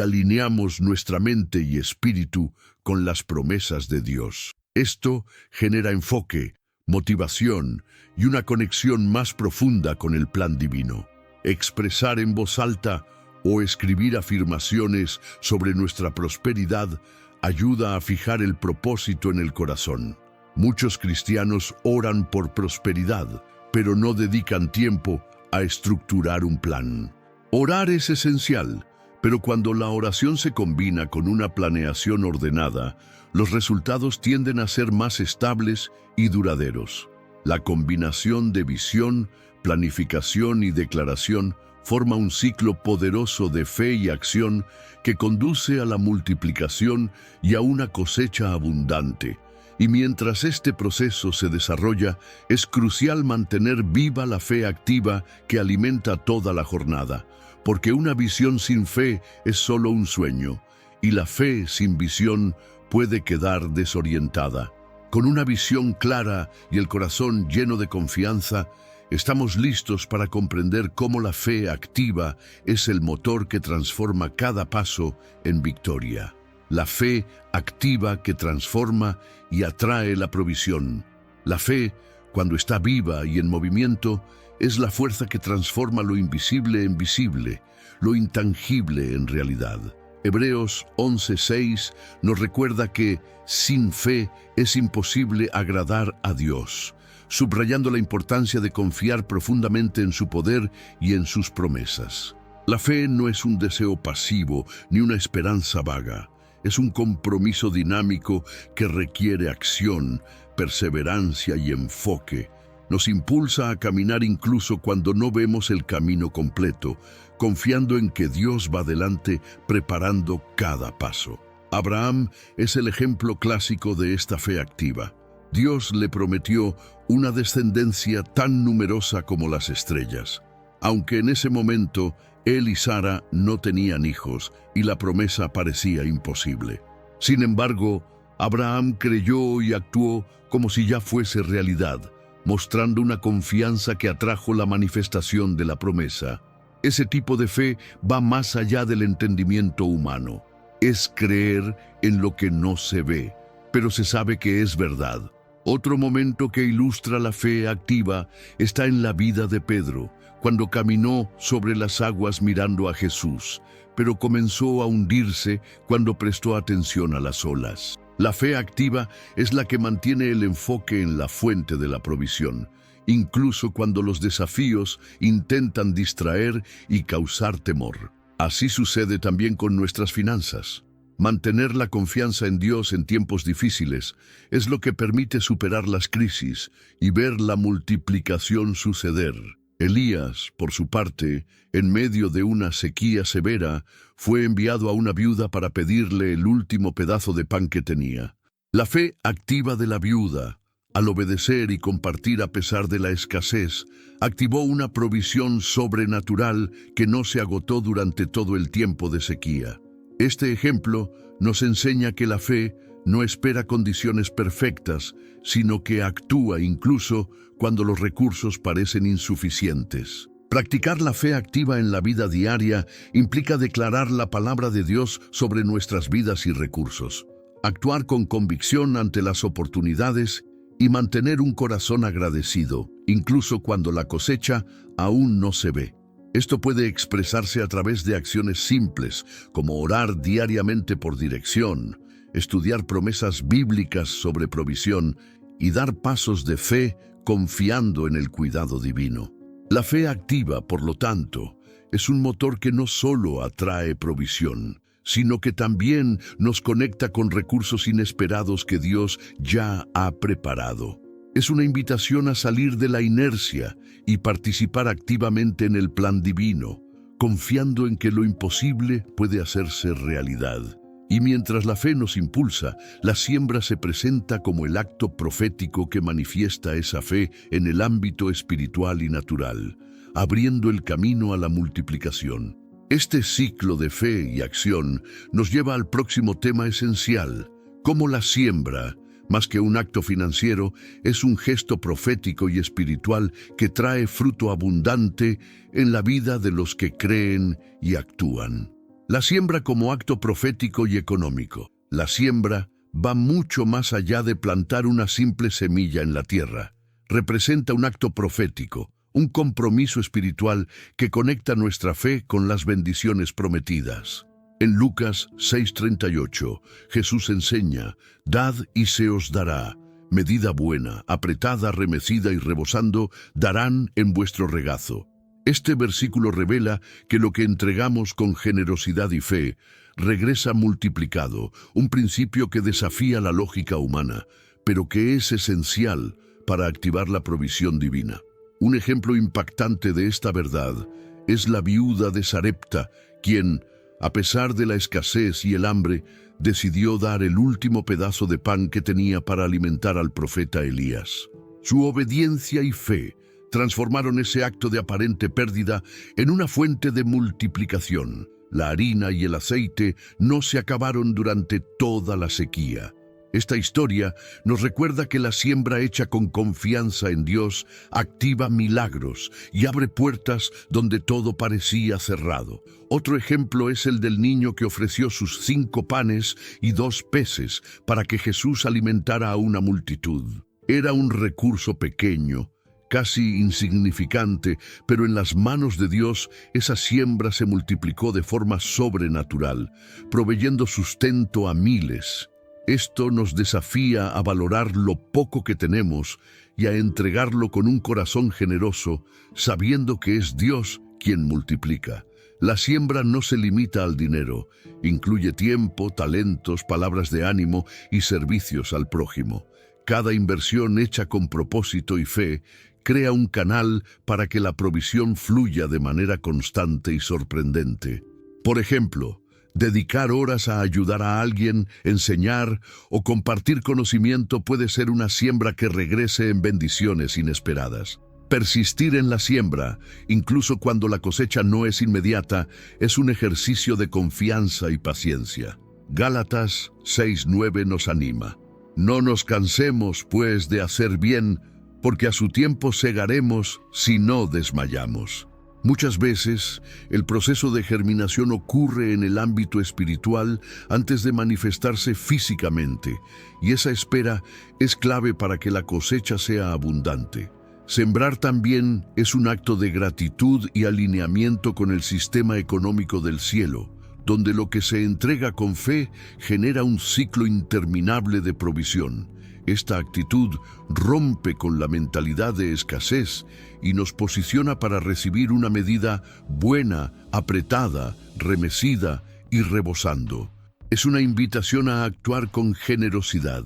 alineamos nuestra mente y espíritu con las promesas de Dios. Esto genera enfoque, motivación y una conexión más profunda con el plan divino. Expresar en voz alta o escribir afirmaciones sobre nuestra prosperidad ayuda a fijar el propósito en el corazón. Muchos cristianos oran por prosperidad, pero no dedican tiempo a estructurar un plan. Orar es esencial, pero cuando la oración se combina con una planeación ordenada, los resultados tienden a ser más estables y duraderos. La combinación de visión, planificación y declaración forma un ciclo poderoso de fe y acción que conduce a la multiplicación y a una cosecha abundante. Y mientras este proceso se desarrolla, es crucial mantener viva la fe activa que alimenta toda la jornada, porque una visión sin fe es solo un sueño, y la fe sin visión puede quedar desorientada. Con una visión clara y el corazón lleno de confianza, estamos listos para comprender cómo la fe activa es el motor que transforma cada paso en victoria. La fe activa que transforma y atrae la provisión. La fe, cuando está viva y en movimiento, es la fuerza que transforma lo invisible en visible, lo intangible en realidad. Hebreos 11:6 nos recuerda que sin fe es imposible agradar a Dios, subrayando la importancia de confiar profundamente en su poder y en sus promesas. La fe no es un deseo pasivo ni una esperanza vaga. Es un compromiso dinámico que requiere acción, perseverancia y enfoque. Nos impulsa a caminar incluso cuando no vemos el camino completo, confiando en que Dios va delante preparando cada paso. Abraham es el ejemplo clásico de esta fe activa. Dios le prometió una descendencia tan numerosa como las estrellas. Aunque en ese momento él y Sara no tenían hijos y la promesa parecía imposible. Sin embargo, Abraham creyó y actuó como si ya fuese realidad, mostrando una confianza que atrajo la manifestación de la promesa. Ese tipo de fe va más allá del entendimiento humano. Es creer en lo que no se ve, pero se sabe que es verdad. Otro momento que ilustra la fe activa está en la vida de Pedro, cuando caminó sobre las aguas mirando a Jesús, pero comenzó a hundirse cuando prestó atención a las olas. La fe activa es la que mantiene el enfoque en la fuente de la provisión, incluso cuando los desafíos intentan distraer y causar temor. Así sucede también con nuestras finanzas. Mantener la confianza en Dios en tiempos difíciles es lo que permite superar las crisis y ver la multiplicación suceder. Elías, por su parte, en medio de una sequía severa, fue enviado a una viuda para pedirle el último pedazo de pan que tenía. La fe activa de la viuda, al obedecer y compartir a pesar de la escasez, activó una provisión sobrenatural que no se agotó durante todo el tiempo de sequía. Este ejemplo nos enseña que la fe no espera condiciones perfectas, sino que actúa incluso cuando los recursos parecen insuficientes. Practicar la fe activa en la vida diaria implica declarar la palabra de Dios sobre nuestras vidas y recursos, actuar con convicción ante las oportunidades y mantener un corazón agradecido, incluso cuando la cosecha aún no se ve. Esto puede expresarse a través de acciones simples, como orar diariamente por dirección, estudiar promesas bíblicas sobre provisión y dar pasos de fe confiando en el cuidado divino. La fe activa, por lo tanto, es un motor que no solo atrae provisión, sino que también nos conecta con recursos inesperados que Dios ya ha preparado. Es una invitación a salir de la inercia y participar activamente en el plan divino, confiando en que lo imposible puede hacerse realidad. Y mientras la fe nos impulsa, la siembra se presenta como el acto profético que manifiesta esa fe en el ámbito espiritual y natural, abriendo el camino a la multiplicación. Este ciclo de fe y acción nos lleva al próximo tema esencial: cómo la siembra, más que un acto financiero, es un gesto profético y espiritual que trae fruto abundante en la vida de los que creen y actúan. La siembra como acto profético y económico. La siembra va mucho más allá de plantar una simple semilla en la tierra. Representa un acto profético, un compromiso espiritual que conecta nuestra fe con las bendiciones prometidas. En Lucas 6:38, Jesús enseña: «Dad y se os dará, medida buena, apretada, remecida y rebosando, darán en vuestro regazo». Este versículo revela que lo que entregamos con generosidad y fe regresa multiplicado, un principio que desafía la lógica humana, pero que es esencial para activar la provisión divina. Un ejemplo impactante de esta verdad es la viuda de Sarepta, quien, a pesar de la escasez y el hambre, decidió dar el último pedazo de pan que tenía para alimentar al profeta Elías. Su obediencia y fe transformaron ese acto de aparente pérdida en una fuente de multiplicación. La harina y el aceite no se acabaron durante toda la sequía. Esta historia nos recuerda que la siembra hecha con confianza en Dios activa milagros y abre puertas donde todo parecía cerrado. Otro ejemplo es el del niño que ofreció sus 5 panes y 2 peces para que Jesús alimentara a una multitud. Era un recurso pequeño, casi insignificante, pero en las manos de Dios esa siembra se multiplicó de forma sobrenatural, proveyendo sustento a miles. Esto nos desafía a valorar lo poco que tenemos y a entregarlo con un corazón generoso, sabiendo que es Dios quien multiplica. La siembra no se limita al dinero, incluye tiempo, talentos, palabras de ánimo y servicios al prójimo. Cada inversión hecha con propósito y fe crea un canal para que la provisión fluya de manera constante y sorprendente. Por ejemplo, dedicar horas a ayudar a alguien, enseñar o compartir conocimiento puede ser una siembra que regrese en bendiciones inesperadas. Persistir en la siembra, incluso cuando la cosecha no es inmediata, es un ejercicio de confianza y paciencia. Gálatas 6:9 nos anima. No nos cansemos, pues, de hacer bien, porque a su tiempo segaremos si no desmayamos. Muchas veces, el proceso de germinación ocurre en el ámbito espiritual antes de manifestarse físicamente, y esa espera es clave para que la cosecha sea abundante. Sembrar también es un acto de gratitud y alineamiento con el sistema económico del cielo, donde lo que se entrega con fe genera un ciclo interminable de provisión. Esta actitud rompe con la mentalidad de escasez y nos posiciona para recibir una medida buena, apretada, remecida y rebosando. Es una invitación a actuar con generosidad,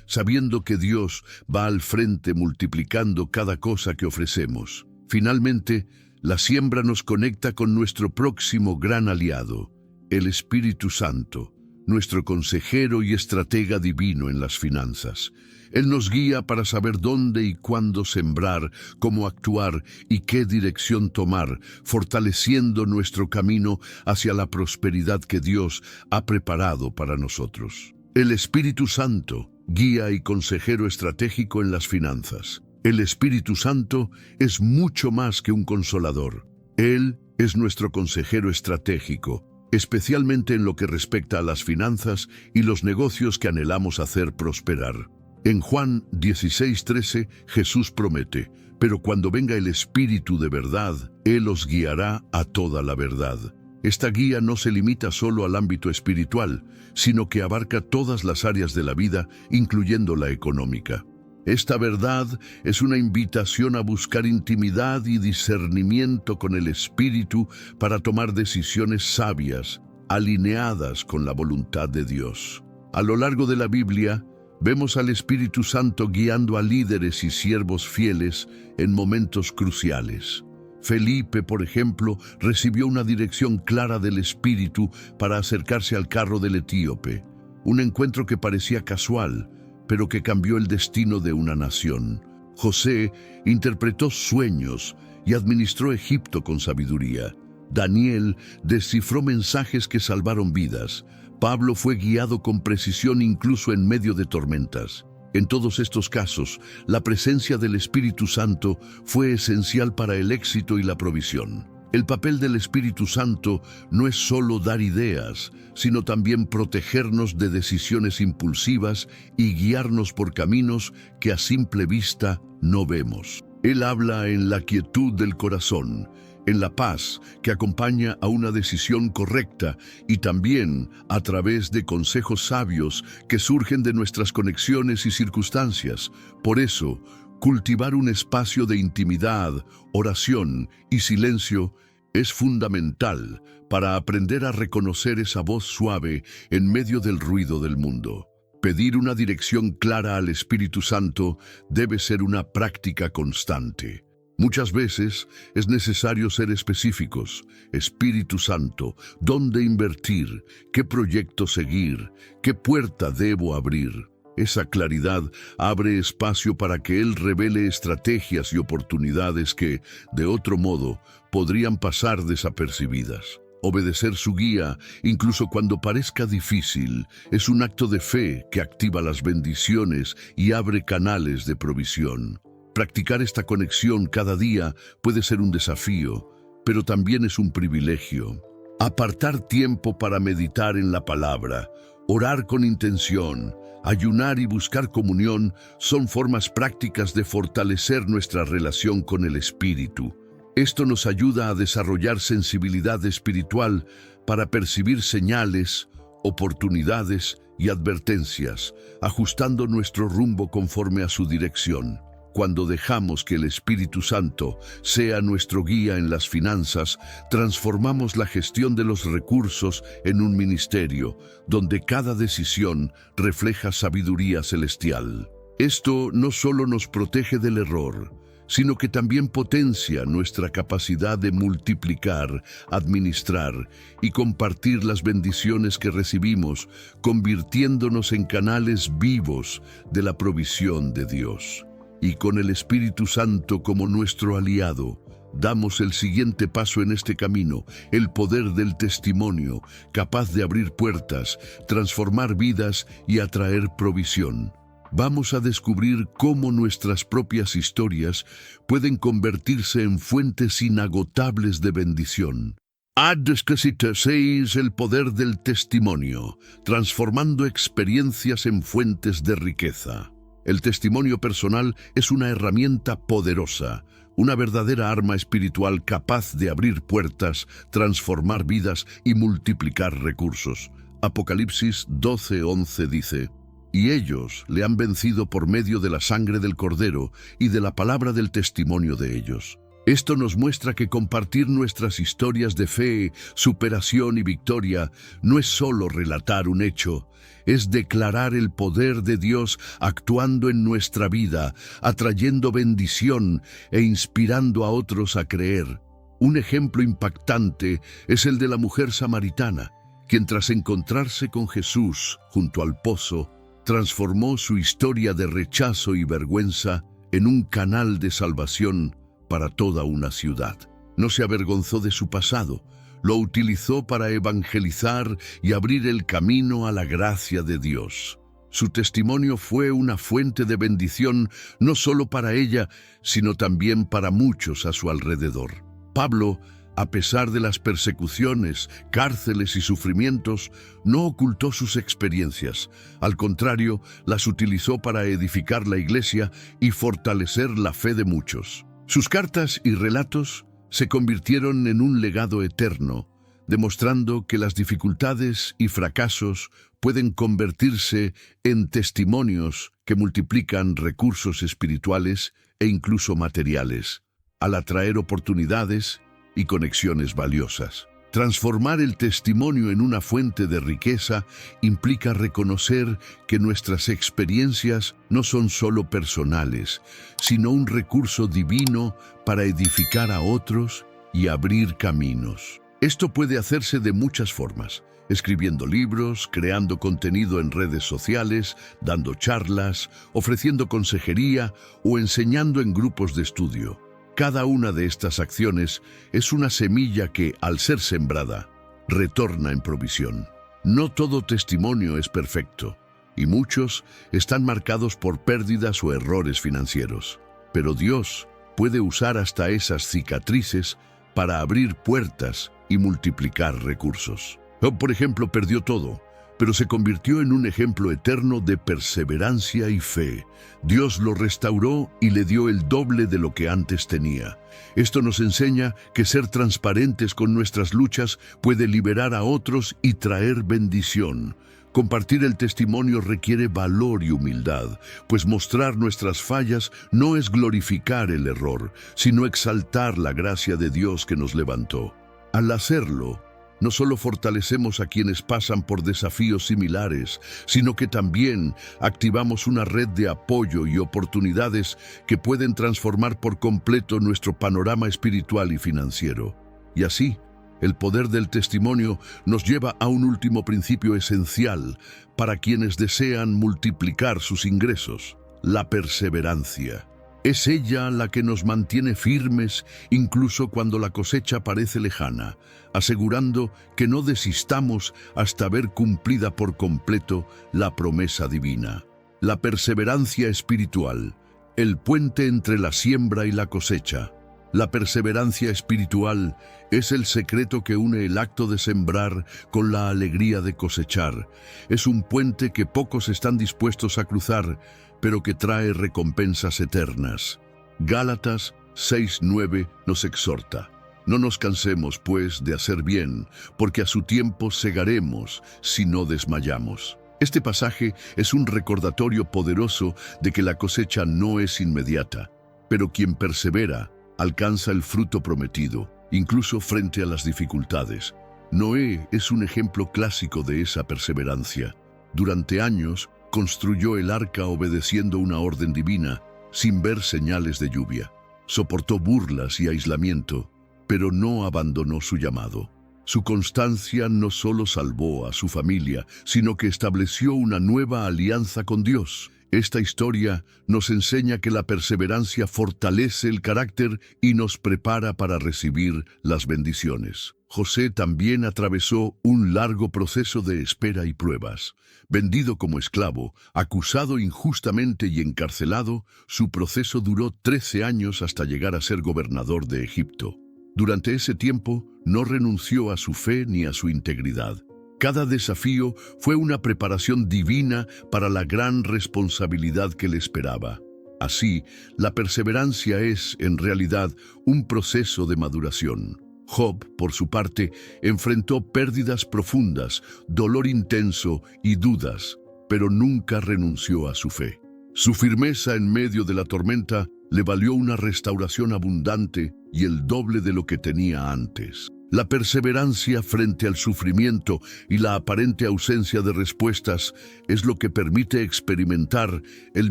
sabiendo que Dios va al frente multiplicando cada cosa que ofrecemos. Finalmente, la siembra nos conecta con nuestro próximo gran aliado, el Espíritu Santo, nuestro consejero y estratega divino en las finanzas. Él nos guía para saber dónde y cuándo sembrar, cómo actuar y qué dirección tomar, fortaleciendo nuestro camino hacia la prosperidad que Dios ha preparado para nosotros. El Espíritu Santo, guía y consejero estratégico en las finanzas. El Espíritu Santo es mucho más que un consolador. Él es nuestro consejero estratégico, especialmente en lo que respecta a las finanzas y los negocios que anhelamos hacer prosperar. En Juan 16:13, Jesús promete: pero cuando venga el Espíritu de verdad, Él os guiará a toda la verdad. Esta guía no se limita solo al ámbito espiritual, sino que abarca todas las áreas de la vida, incluyendo la económica. Esta verdad es una invitación a buscar intimidad y discernimiento con el Espíritu para tomar decisiones sabias, alineadas con la voluntad de Dios. A lo largo de la Biblia, vemos al Espíritu Santo guiando a líderes y siervos fieles en momentos cruciales. Felipe, por ejemplo, recibió una dirección clara del Espíritu para acercarse al carro del etíope, un encuentro que parecía casual, pero que cambió el destino de una nación. José interpretó sueños y administró Egipto con sabiduría. Daniel descifró mensajes que salvaron vidas. Pablo fue guiado con precisión incluso en medio de tormentas. En todos estos casos, la presencia del Espíritu Santo fue esencial para el éxito y la provisión. El papel del Espíritu Santo no es solo dar ideas, sino también protegernos de decisiones impulsivas y guiarnos por caminos que a simple vista no vemos. Él habla en la quietud del corazón, en la paz que acompaña a una decisión correcta y también a través de consejos sabios que surgen de nuestras conexiones y circunstancias. Por eso, cultivar un espacio de intimidad, oración y silencio es fundamental para aprender a reconocer esa voz suave en medio del ruido del mundo. Pedir una dirección clara al Espíritu Santo debe ser una práctica constante. Muchas veces es necesario ser específicos. Espíritu Santo, ¿dónde invertir? ¿Qué proyecto seguir? ¿Qué puerta debo abrir? Esa claridad abre espacio para que Él revele estrategias y oportunidades que, de otro modo, podrían pasar desapercibidas. Obedecer su guía, incluso cuando parezca difícil, es un acto de fe que activa las bendiciones y abre canales de provisión. Practicar esta conexión cada día puede ser un desafío, pero también es un privilegio. Apartar tiempo para meditar en la palabra, orar con intención, ayunar y buscar comunión son formas prácticas de fortalecer nuestra relación con el Espíritu. Esto nos ayuda a desarrollar sensibilidad espiritual para percibir señales, oportunidades y advertencias, ajustando nuestro rumbo conforme a su dirección. Cuando dejamos que el Espíritu Santo sea nuestro guía en las finanzas, transformamos la gestión de los recursos en un ministerio, donde cada decisión refleja sabiduría celestial. Esto no solo nos protege del error, sino que también potencia nuestra capacidad de multiplicar, administrar y compartir las bendiciones que recibimos, convirtiéndonos en canales vivos de la provisión de Dios. Y con el Espíritu Santo como nuestro aliado, damos el siguiente paso en este camino, el poder del testimonio, capaz de abrir puertas, transformar vidas y atraer provisión. Vamos a descubrir cómo nuestras propias historias pueden convertirse en fuentes inagotables de bendición. Adescasita 6, el poder del testimonio, transformando experiencias en fuentes de riqueza. El testimonio personal es una herramienta poderosa, una verdadera arma espiritual capaz de abrir puertas, transformar vidas y multiplicar recursos. Apocalipsis 12:11 dice: y ellos le han vencido por medio de la sangre del Cordero y de la palabra del testimonio de ellos. Esto nos muestra que compartir nuestras historias de fe, superación y victoria no es solo relatar un hecho, es declarar el poder de Dios actuando en nuestra vida, atrayendo bendición e inspirando a otros a creer. Un ejemplo impactante es el de la mujer samaritana, quien tras encontrarse con Jesús junto al pozo, transformó su historia de rechazo y vergüenza en un canal de salvación para toda una ciudad. No se avergonzó de su pasado, lo utilizó para evangelizar y abrir el camino a la gracia de Dios. Su testimonio fue una fuente de bendición no solo para ella, sino también para muchos a su alrededor. Pablo, a pesar de las persecuciones, cárceles y sufrimientos, no ocultó sus experiencias. Al contrario, las utilizó para edificar la iglesia y fortalecer la fe de muchos. Sus cartas y relatos se convirtieron en un legado eterno, demostrando que las dificultades y fracasos pueden convertirse en testimonios que multiplican recursos espirituales e incluso materiales, al atraer oportunidades y conexiones valiosas. Transformar el testimonio en una fuente de riqueza implica reconocer que nuestras experiencias no son solo personales, sino un recurso divino para edificar a otros y abrir caminos. Esto puede hacerse de muchas formas: escribiendo libros, creando contenido en redes sociales, dando charlas, ofreciendo consejería o enseñando en grupos de estudio. Cada una de estas acciones es una semilla que, al ser sembrada, retorna en provisión. No todo testimonio es perfecto, y muchos están marcados por pérdidas o errores financieros. Pero Dios puede usar hasta esas cicatrices para abrir puertas y multiplicar recursos. Job, por ejemplo, perdió todo, pero se convirtió en un ejemplo eterno de perseverancia y fe. Dios lo restauró y le dio el doble de lo que antes tenía. Esto nos enseña que ser transparentes con nuestras luchas puede liberar a otros y traer bendición. Compartir el testimonio requiere valor y humildad, pues mostrar nuestras fallas no es glorificar el error, sino exaltar la gracia de Dios que nos levantó. Al hacerlo, no solo fortalecemos a quienes pasan por desafíos similares, sino que también activamos una red de apoyo y oportunidades que pueden transformar por completo nuestro panorama espiritual y financiero. Y así, el poder del testimonio nos lleva a un último principio esencial para quienes desean multiplicar sus ingresos: la perseverancia. Es ella la que nos mantiene firmes incluso cuando la cosecha parece lejana, asegurando que no desistamos hasta ver cumplida por completo la promesa divina. La perseverancia espiritual, el puente entre la siembra y la cosecha. La perseverancia espiritual es el secreto que une el acto de sembrar con la alegría de cosechar. Es un puente que pocos están dispuestos a cruzar, pero que trae recompensas eternas. Gálatas 6:9 nos exhorta: no nos cansemos, pues, de hacer bien, porque a su tiempo segaremos si no desmayamos. Este pasaje es un recordatorio poderoso de que la cosecha no es inmediata, pero quien persevera alcanza el fruto prometido, incluso frente a las dificultades. Noé es un ejemplo clásico de esa perseverancia. Durante años, construyó el arca obedeciendo una orden divina, sin ver señales de lluvia. soportó burlas y aislamiento, pero no abandonó su llamado. Su constancia no solo salvó a su familia, sino que estableció una nueva alianza con Dios. Esta historia nos enseña que la perseverancia fortalece el carácter y nos prepara para recibir las bendiciones. José también atravesó un largo proceso de espera y pruebas. Vendido como esclavo, acusado injustamente y encarcelado, su proceso duró 13 años hasta llegar a ser gobernador de Egipto. Durante ese tiempo, no renunció a su fe ni a su integridad. Cada desafío fue una preparación divina para la gran responsabilidad que le esperaba. Así, la perseverancia es, en realidad, un proceso de maduración. Job, por su parte, enfrentó pérdidas profundas, dolor intenso y dudas, pero nunca renunció a su fe. Su firmeza en medio de la tormenta le valió una restauración abundante y el doble de lo que tenía antes. La perseverancia frente al sufrimiento y la aparente ausencia de respuestas es lo que permite experimentar el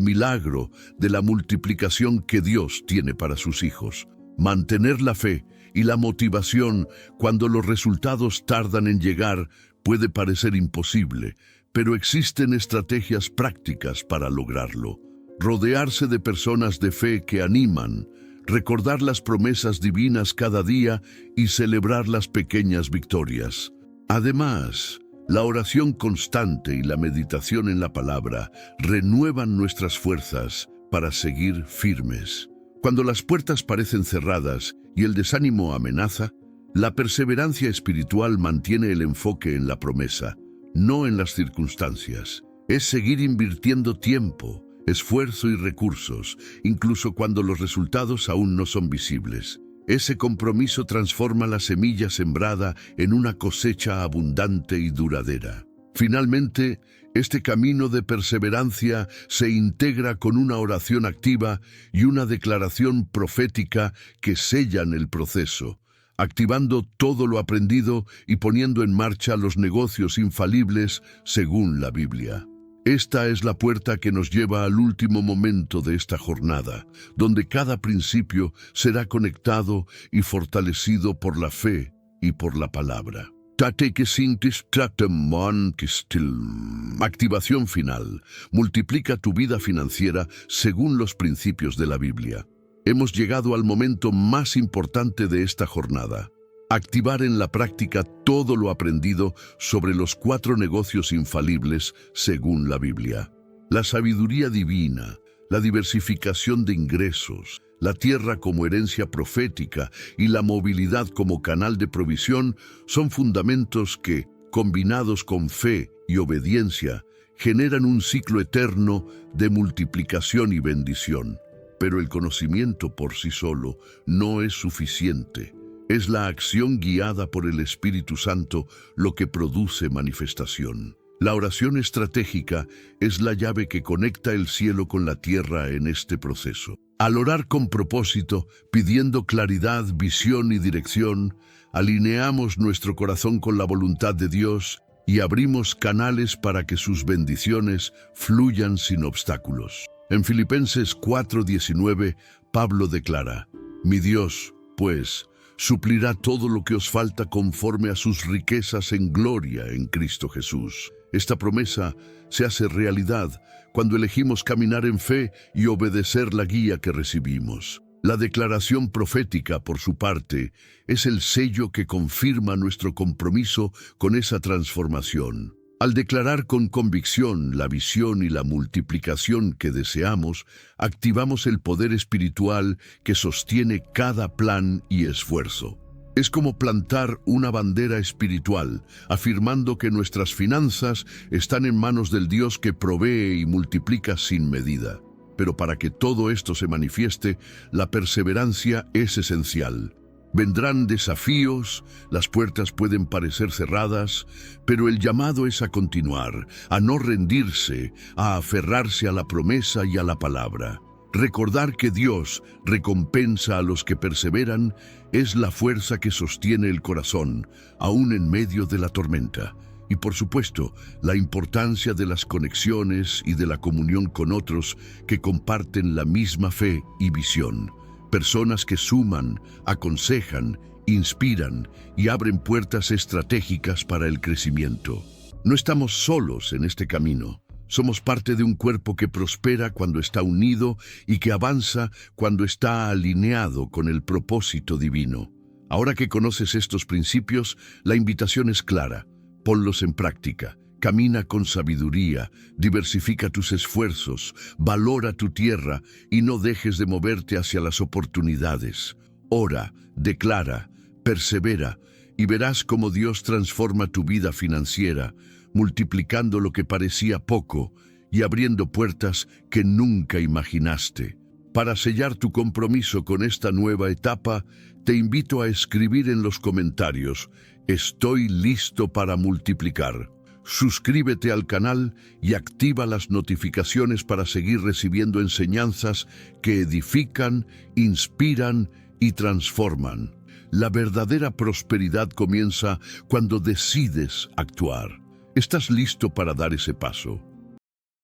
milagro de la multiplicación que Dios tiene para sus hijos. Mantener la fe y la motivación cuando los resultados tardan en llegar puede parecer imposible, pero existen estrategias prácticas para lograrlo. Rodearse de personas de fe que animan, recordar las promesas divinas cada día y celebrar las pequeñas victorias. Además, la oración constante y la meditación en la palabra renuevan nuestras fuerzas para seguir firmes. Cuando las puertas parecen cerradas y el desánimo amenaza, la perseverancia espiritual mantiene el enfoque en la promesa, no en las circunstancias. Es seguir invirtiendo tiempo, esfuerzo y recursos, incluso cuando los resultados aún no son visibles. Ese compromiso transforma la semilla sembrada en una cosecha abundante y duradera. Finalmente, este camino de perseverancia se integra con una oración activa y una declaración profética que sellan el proceso, activando todo lo aprendido y poniendo en marcha los negocios infalibles según la Biblia. Esta es la puerta que nos lleva al último momento de esta jornada, donde cada principio será conectado y fortalecido por la fe y por la palabra. Activación final. Multiplica tu vida financiera según los principios de la Biblia. Hemos llegado al momento más importante de esta jornada. Activar en la práctica todo lo aprendido sobre los 4 negocios infalibles según la Biblia. La sabiduría divina, la diversificación de ingresos, la tierra como herencia profética y la movilidad como canal de provisión son fundamentos que, combinados con fe y obediencia, generan un ciclo eterno de multiplicación y bendición. Pero el conocimiento por sí solo no es suficiente. Es la acción guiada por el Espíritu Santo lo que produce manifestación. La oración estratégica es la llave que conecta el cielo con la tierra en este proceso. Al orar con propósito, pidiendo claridad, visión y dirección, alineamos nuestro corazón con la voluntad de Dios y abrimos canales para que sus bendiciones fluyan sin obstáculos. En Filipenses 4:19, Pablo declara: Mi Dios, pues, suplirá todo lo que os falta conforme a sus riquezas en gloria en Cristo Jesús. Esta promesa se hace realidad cuando elegimos caminar en fe y obedecer la guía que recibimos. La declaración profética, por su parte, es el sello que confirma nuestro compromiso con esa transformación. Al declarar con convicción la visión y la multiplicación que deseamos, activamos el poder espiritual que sostiene cada plan y esfuerzo. Es como plantar una bandera espiritual, afirmando que nuestras finanzas están en manos del Dios que provee y multiplica sin medida. Pero para que todo esto se manifieste, la perseverancia es esencial. Vendrán desafíos, las puertas pueden parecer cerradas, pero el llamado es a continuar, a no rendirse, a aferrarse a la promesa y a la palabra. Recordar que Dios recompensa a los que perseveran es la fuerza que sostiene el corazón, aún en medio de la tormenta. Y por supuesto, la importancia de las conexiones y de la comunión con otros que comparten la misma fe y visión. Personas que suman, aconsejan, inspiran y abren puertas estratégicas para el crecimiento. No estamos solos en este camino. Somos parte de un cuerpo que prospera cuando está unido y que avanza cuando está alineado con el propósito divino. Ahora que conoces estos principios, la invitación es clara. Ponlos en práctica. Camina con sabiduría, diversifica tus esfuerzos, valora tu tierra y no dejes de moverte hacia las oportunidades. Ora, declara, persevera y verás cómo Dios transforma tu vida financiera, multiplicando lo que parecía poco y abriendo puertas que nunca imaginaste. Para sellar tu compromiso con esta nueva etapa, te invito a escribir en los comentarios: "Estoy listo para multiplicar". Suscríbete al canal y activa las notificaciones para seguir recibiendo enseñanzas que edifican, inspiran y transforman. La verdadera prosperidad comienza cuando decides actuar. ¿Estás listo para dar ese paso?